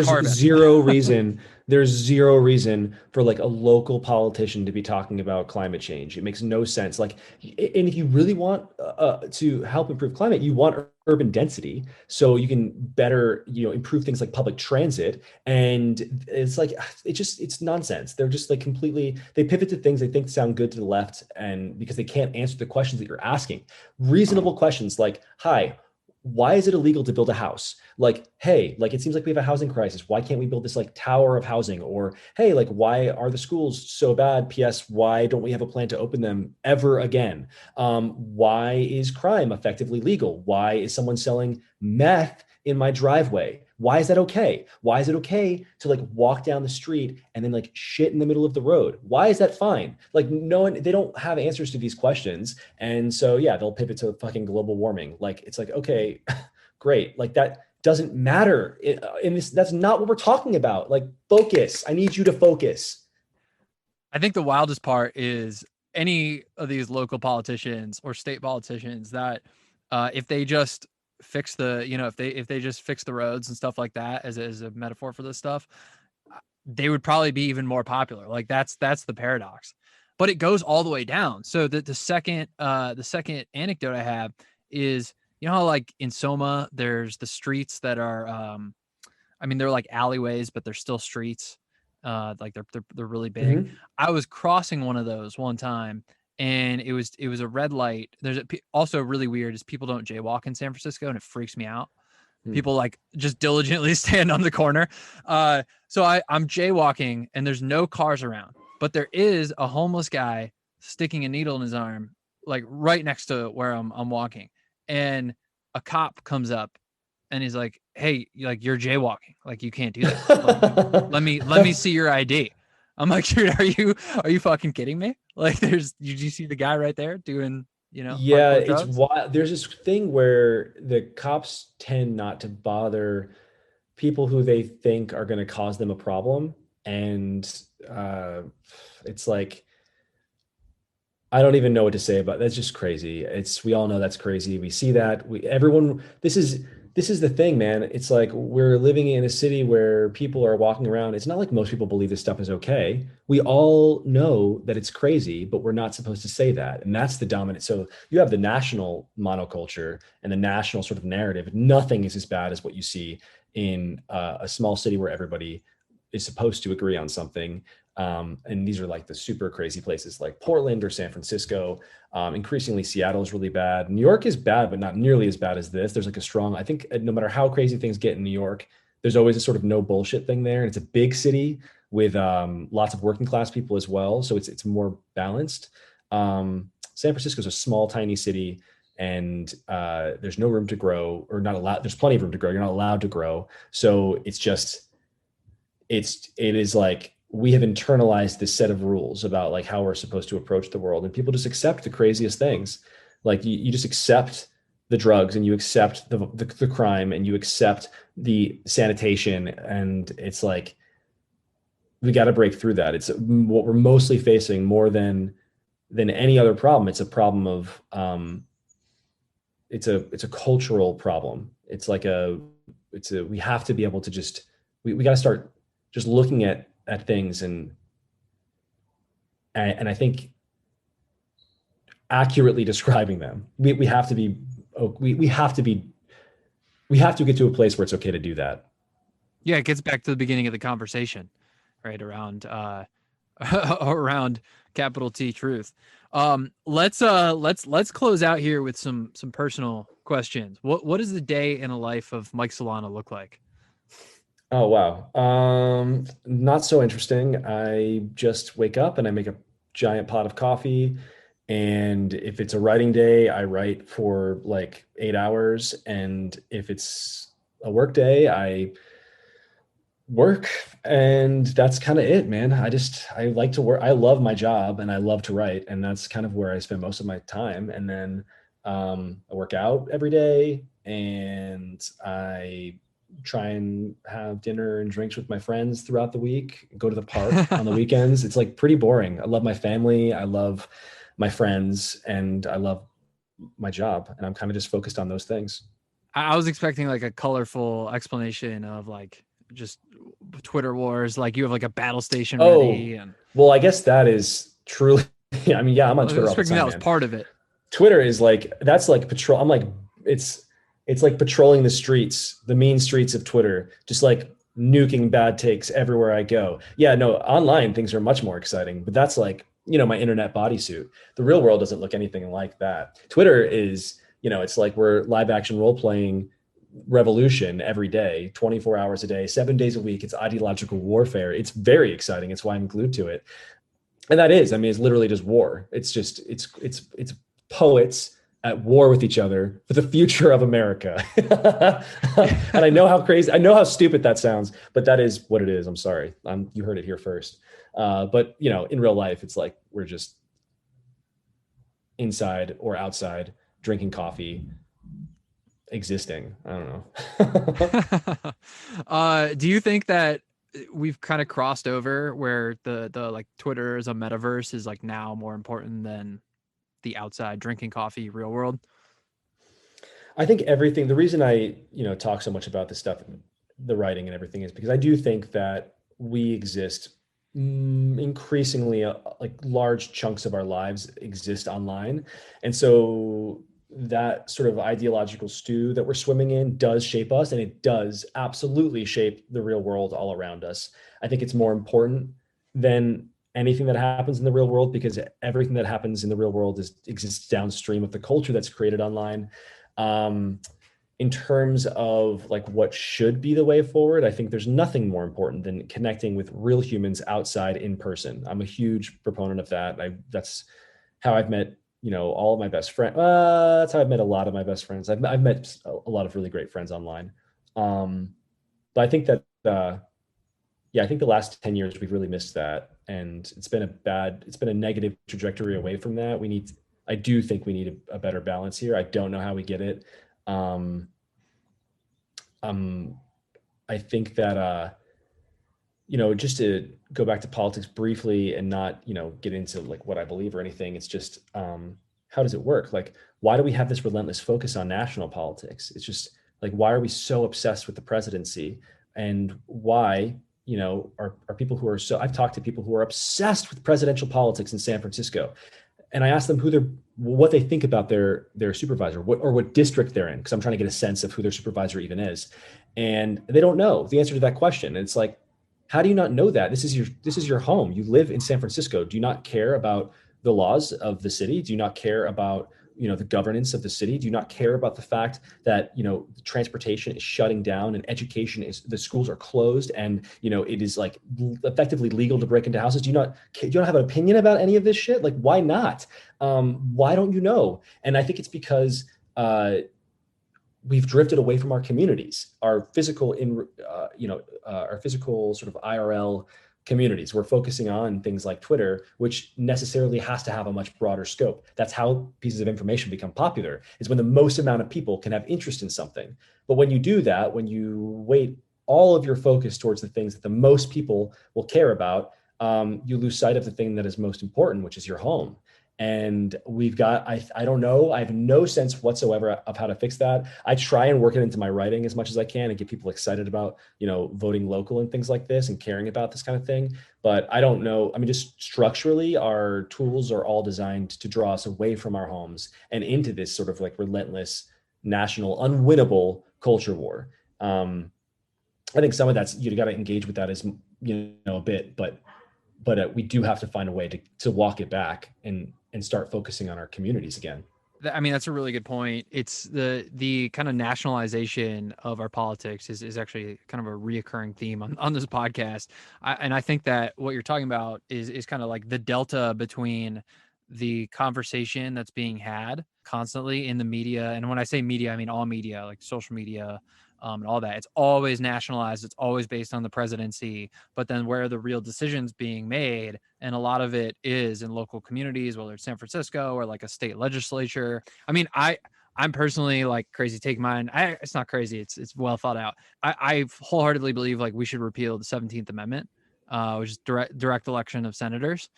carbon. zero reason. There's zero reason for like a local politician to be talking about climate change. It makes no sense. Like, and if you really want to help improve climate, you want urban density so you can better, improve things like public transit. And it's like, it's nonsense. They're just like they pivot to things they think sound good to the left, and because they can't answer the questions that you're asking. Reasonable questions like, hi, why is it illegal to build a house? Like, hey, like it seems like we have a housing crisis. Why can't we build this like tower of housing? Or, hey, like why are the schools so bad? P.S. Why don't we have a plan to open them ever again? Why is crime effectively legal? Why is someone selling meth in my driveway? Why is that okay? Why is it okay to like walk down the street and then like shit in the middle of the road? Why is that fine? Like they don't have answers to these questions. And so, yeah, they'll pivot to fucking global warming. Like, it's like, okay, great. Like that doesn't matter in this. That's not what we're talking about. Like, focus. I need you to focus. I think the wildest part is any of these local politicians or state politicians that if they just fix the, if they just fix the roads and stuff like that as a metaphor for this stuff, they would probably be even more popular. Like that's the paradox. But it goes all the way down. So the second anecdote I have is, how like in Soma there's the streets that are I mean they're like alleyways but they're still streets. Like they're really big. Mm-hmm. I was crossing one of those one time and it was a red light. Also really weird is people don't jaywalk in San Francisco and it freaks me out. Hmm. People like just diligently stand on the corner. So I'm jaywalking and there's no cars around, but there is a homeless guy sticking a needle in his arm, like right next to where I'm walking. And a cop comes up and he's like, "Hey, like you're jaywalking. Like you can't do that. Like let me see your ID." I'm like, "Dude, are you fucking kidding me? Like did you see the guy right there doing, Yeah, hardcore it's drugs?" why there's this thing where the cops tend not to bother people who they think are going to cause them a problem. And uh, it's like, I don't even know what to say about that's just crazy. We all know that's crazy. We see that. Everyone, this is this is the thing, man. It's like we're living in a city where people are walking around. It's not like most people believe this stuff is okay. We all know that it's crazy, but we're not supposed to say that. And that's the dominant. So you have the national monoculture and the national sort of narrative. Nothing is as bad as what you see in a small city where everybody is supposed to agree on something. And these are like the super crazy places like Portland or San Francisco. Increasingly, Seattle is really bad. New York is bad, but not nearly as bad as this. There's like a strong, I think no matter how crazy things get in New York, there's always a sort of no bullshit thing there. And it's a big city with lots of working class people as well. So it's more balanced. San Francisco is a small, tiny city, and there's no room to grow, or not allowed. There's plenty of room to grow. You're not allowed to grow. So it's just, it is like we have internalized this set of rules about like how we're supposed to approach the world, and people just accept the craziest things. Like you just accept the drugs, and you accept the crime, and you accept the sanitation, and it's like we got to break through that. It's what we're mostly facing more than any other problem. It's a problem of it's a cultural problem. It's like we have to be able to just we got to start just looking at things, and I think accurately describing them. We have to be we have to be we have to get to a place where it's okay to do that. Yeah, it gets back to the beginning of the conversation, right around around capital T truth. Let's close out here with some personal questions. What does the day in a life of Mike Solana look like? Oh wow. Not so interesting. I just wake up and I make a giant pot of coffee. And if it's a writing day, I write for like 8 hours. And if it's a work day, I work. And that's kind of it, man. I like to work. I love my job and I love to write. And that's kind of where I spend most of my time. And then I work out every day, and I try and have dinner and drinks with my friends throughout the week, go to the park on the weekends. It's like pretty boring. I love my family. I love my friends, and I love my job. And I'm kind of just focused on those things. I was expecting like a colorful explanation of like just Twitter wars, like you have like a battle station Oh, ready, and well, I guess that is truly, I mean, yeah, I'm I on was Twitter all the expecting that time, was man. part of it. Twitter is like, that's like patrol. I'm like, it's, it's like patrolling the streets, the mean streets of Twitter, just like nuking bad takes everywhere I go. Yeah, no, online things are much more exciting, but that's like, my internet bodysuit. The real world doesn't look anything like that. Twitter is, it's like we're live action role playing revolution every day, 24 hours a day, 7 days a week. It's ideological warfare. It's very exciting. It's why I'm glued to it. And that is, I mean, it's literally just war. It's just, it's poets at war with each other for the future of America. And I know how stupid that sounds, but that is what it is. I'm sorry. You heard it here first. But in real life, it's like we're just inside or outside drinking coffee, existing. I don't know. Do you think that we've kind of crossed over where the like Twitter as a metaverse is like now more important than the outside drinking coffee real world? I think everything, the reason I, talk so much about this stuff, the writing and everything, is because I do think that we exist increasingly, like large chunks of our lives exist online. And so that sort of ideological stew that we're swimming in does shape us, and it does absolutely shape the real world all around us. I think it's more important than anything that happens in the real world, because everything that happens in the real world exists downstream of the culture that's created online. Um, in terms of like what should be the way forward, I think there's nothing more important than connecting with real humans outside in person. I'm a huge proponent of that. That's how I've met, all of my best friends. That's how I've met a lot of my best friends. I've met a lot of really great friends online. But I think that, yeah, I think the last 10 years we've really missed that. And it's been a negative trajectory away from that. I do think we need a better balance here. I don't know how we get it. Um, I think that, just to go back to politics briefly and not, get into like what I believe or anything, it's just, how does it work? Like, why do we have this relentless focus on national politics? It's just Like, why are we so obsessed with the presidency? And why, are people who are so, I've talked to people who are obsessed with presidential politics in San Francisco. And I asked them what they think about their supervisor, what district they're in, because I'm trying to get a sense of who their supervisor even is. And they don't know the answer to that question. And it's like, how do you not know that? This is your home. You live in San Francisco. Do you not care about the laws of the city? Do you not care about the governance of the city? Do you not care about the fact that transportation is shutting down and the schools are closed, and it is like effectively legal to break into houses? Do you not have an opinion about any of this shit? Like, why not? Why don't you know? And I think it's because we've drifted away from our communities, our physical our physical sort of IRL communities. We're focusing on things like Twitter, which necessarily has to have a much broader scope. That's how pieces of information become popular, is when the most amount of people can have interest in something. But when you do that, when you weight all of your focus towards the things that the most people will care about, you lose sight of the thing that is most important, which is your home. And I don't know, I have no sense whatsoever of how to fix that. I try and work it into my writing as much as I can and get people excited about, voting local and things like this and caring about this kind of thing. But I don't know. I mean, just structurally, our tools are all designed to draw us away from our homes and into this sort of like relentless, national, unwinnable culture war. I think some of that's, you got to engage with that as, a bit, but we do have to find a way to walk it back and start focusing on our communities again. I mean, that's a really good point. It's the kind of nationalization of our politics is actually kind of a reoccurring theme on this podcast. And I think that what you're talking about is kind of like the delta between the conversation that's being had constantly in the media. And when I say media, I mean all media, like social media, and all that. It's always nationalized. It's always based on the presidency. But then where are the real decisions being made? And a lot of it is in local communities, whether it's San Francisco or like a state legislature. I mean, I'm personally like crazy take mine. It's not crazy. It's well thought out. I wholeheartedly believe like we should repeal the 17th Amendment, which is direct election of senators.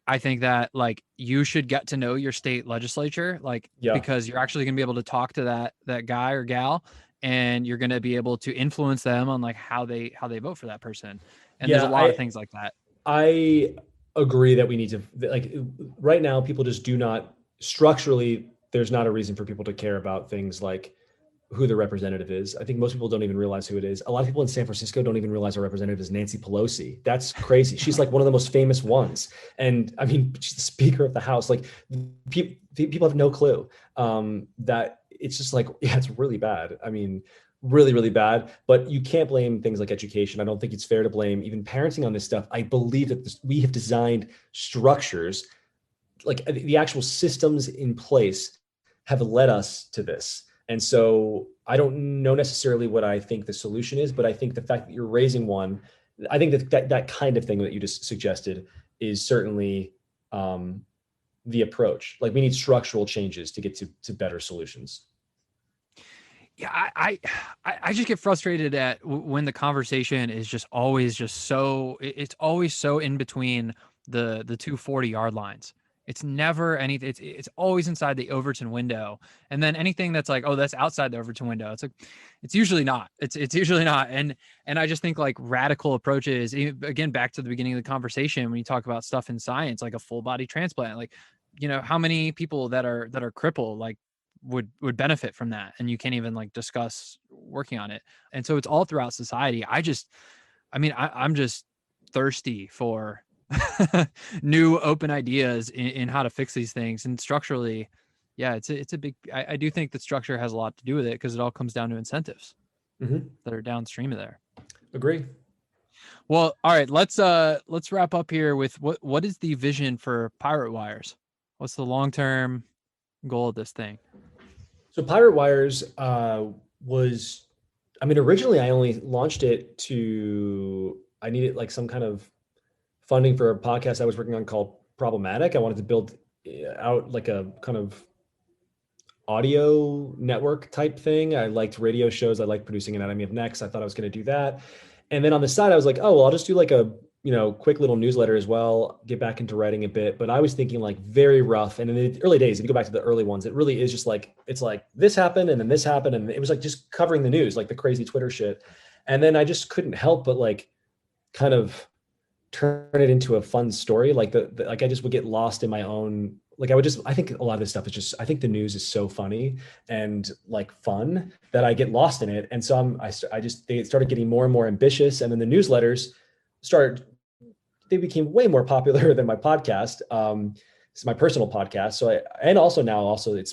I think that like you should get to know your state legislature, like because you're actually going to be able to talk to that guy or gal, and you're going to be able to influence them on like how they vote for that person. And there's a lot of things like that. I agree that we need to, like, right now people just do not structurally, there's not a reason for people to care about things like who the representative is. I think most people don't even realize who it is. A lot of people in San Francisco don't even realize our representative is Nancy Pelosi. That's crazy. She's like one of the most famous ones. And I mean, she's the Speaker of the House. Like people have no clue that it's just like, yeah, it's really bad. I mean, really, really bad. But you can't blame things like education. I don't think it's fair to blame even parenting on this stuff. I believe that we have designed structures, like the actual systems in place have led us to this. And so I don't know necessarily what I think the solution is, but I think the fact that you're raising one, I think that kind of thing that you just suggested is certainly the approach. Like, we need structural changes to get to better solutions. Yeah, I just get frustrated at when the conversation is just always just so, it's always so in between the 240-yard lines. It's never anything. It's always inside the Overton window. And then anything that's like, oh, that's outside the Overton window, it's like, it's usually not. It's usually not. And I just think like radical approaches, again, back to the beginning of the conversation, when you talk about stuff in science, like a full body transplant, like, how many people that are crippled, like would benefit from that, and you can't even like discuss working on it. And so it's all throughout society. I'm just thirsty for new open ideas in how to fix these things. And structurally, yeah, it's a big, I do think that structure has a lot to do with it, because it all comes down to incentives that are downstream of there. Agree. Well, all right, let's wrap up here with what is the vision for Pirate Wires? What's the long-term goal of this thing? So Pirate Wires was, I mean, originally I only launched it I needed like some kind of funding for a podcast I was working on called Problematic. I wanted to build out like a kind of audio network type thing. I liked radio shows. I liked producing Anatomy of Next. I thought I was going to do that. And then on the side, I was like, oh, well, I'll just do like a quick little newsletter as well, get back into writing a bit. But I was thinking like very rough. And in the early days, if you go back to the early ones, it really is just like, it's like this happened and then this happened. And it was like just covering the news, like the crazy Twitter shit. And then I just couldn't help but like kind of turn it into a fun story. Like like I just would get lost in my own, like I think a lot of this stuff is just, I think the news is so funny and like fun that I get lost in it. And so they started getting more and more ambitious. And then the newsletters they became way more popular than my podcast. It's my personal podcast. So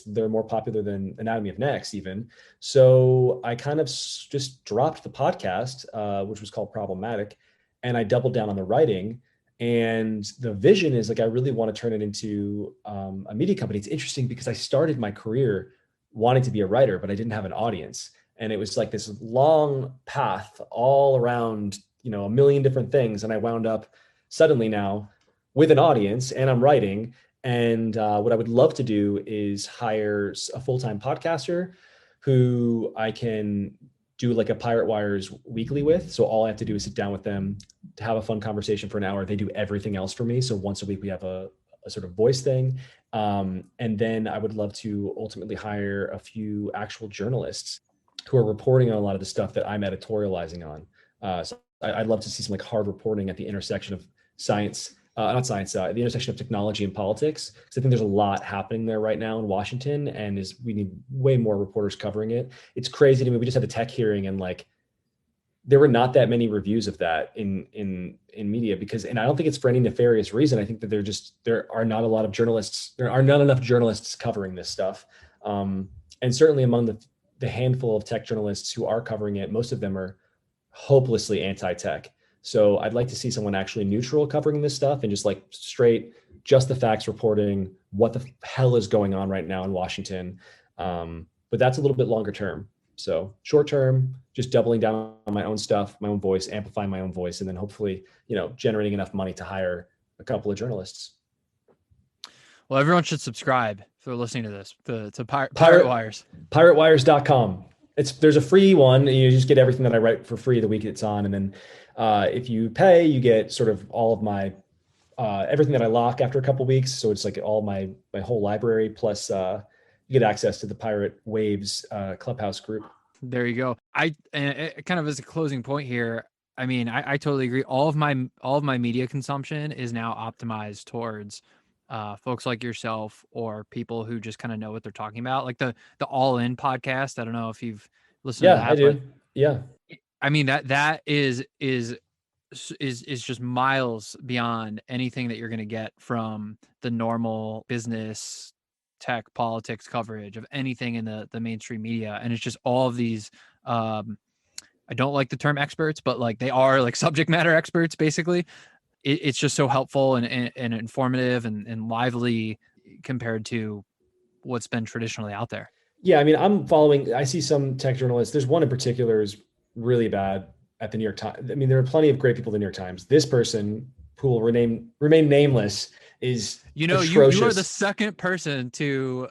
they're more popular than Anatomy of Next even. So I kind of just dropped the podcast, which was called Problematic, and I doubled down on the writing. And the vision is like, I really want to turn it into a media company. It's interesting because I started my career wanting to be a writer, but I didn't have an audience. And it was like this long path all around, a million different things. And I wound up suddenly now with an audience and I'm writing. And what I would love to do is hire a full-time podcaster who I can do like a Pirate Wires weekly with. So all I have to do is sit down with them to have a fun conversation for an hour. They do everything else for me. So once a week we have a sort of voice thing. And then I would love to ultimately hire a few actual journalists who are reporting on a lot of the stuff that I'm editorializing on. So I'd love to see some like hard reporting at the intersection of science, the intersection of technology and politics. Because I think there's a lot happening there right now in Washington, and we need way more reporters covering it. It's crazy to me. We just had a tech hearing, and like there were not that many reviews of that in media and I don't think it's for any nefarious reason. I think that there are not a lot of journalists. There are not enough journalists covering this stuff, and certainly among the handful of tech journalists who are covering it, most of them are hopelessly anti-tech. So I'd like to see someone actually neutral covering this stuff and just like straight, just the facts reporting what the hell is going on right now in Washington. But that's a little bit longer term. So short term, just doubling down on my own stuff, my own voice, amplifying my own voice, and then hopefully, generating enough money to hire a couple of journalists. Well, everyone should subscribe if they're listening to this to Pirate Wires. Piratewires.com. There's a free one, and you just get everything that I write for free the week it's on. And then if you pay, you get sort of all of my everything that I lock after a couple of weeks. So it's like all my whole library, plus you get access to the Pirate Waves Clubhouse group. There you go. I kind of as a closing point here, I mean, I totally agree. All of my media consumption is now optimized towards folks like yourself or people who just kind of know what they're talking about, like the All In podcast. I don't know if you've listened to that. Yeah, I do. Yeah. I mean, that is just miles beyond anything that you're going to get from the normal business, tech, politics coverage of anything in the mainstream media. And it's just all of these, I don't like the term experts, but like they are like subject matter experts, basically. It's just so helpful and informative and lively compared to what's been traditionally out there. Yeah, I mean, I see some tech journalists. There's one in particular is really bad at the New York Times. I mean, there are plenty of great people at the New York Times. This person, who will remain nameless, is atrocious. You are the second person to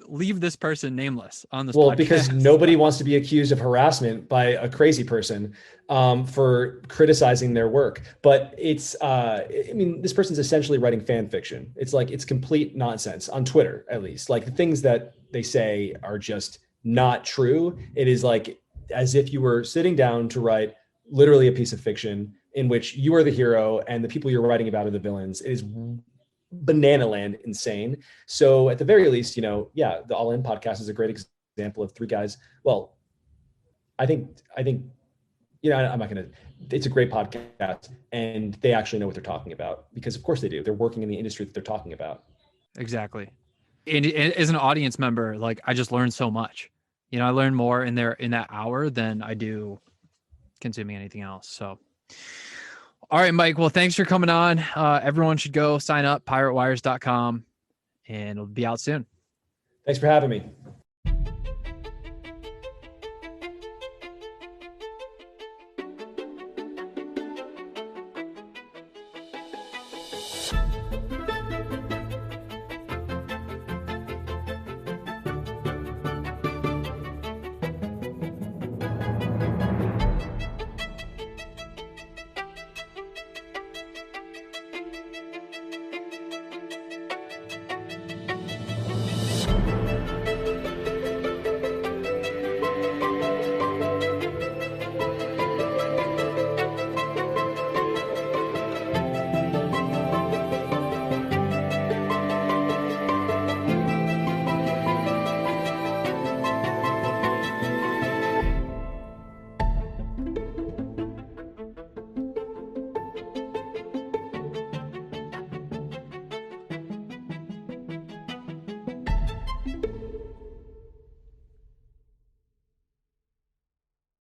leave this person nameless on this podcast. Because nobody wants to be accused of harassment by a crazy person for criticizing their work. But it's this person's essentially writing fan fiction. It's complete nonsense on Twitter, at least. Like the things that they say are just not true. It is like as if you were sitting down to write literally a piece of fiction in which you are the hero and the people you're writing about are the villains. It is banana land insane. So at the very least, the All In podcast is a great example of three guys. Well, I think, I'm not going to, it's a great podcast and they actually know what they're talking about because of course they do. They're working in the industry that they're talking about. Exactly. And as an audience member, like I just learned so much. I learn more in that hour than I do consuming anything else. So, all right, Mike. Well, thanks for coming on. Everyone should go sign up, piratewires.com, and it'll be out soon. Thanks for having me.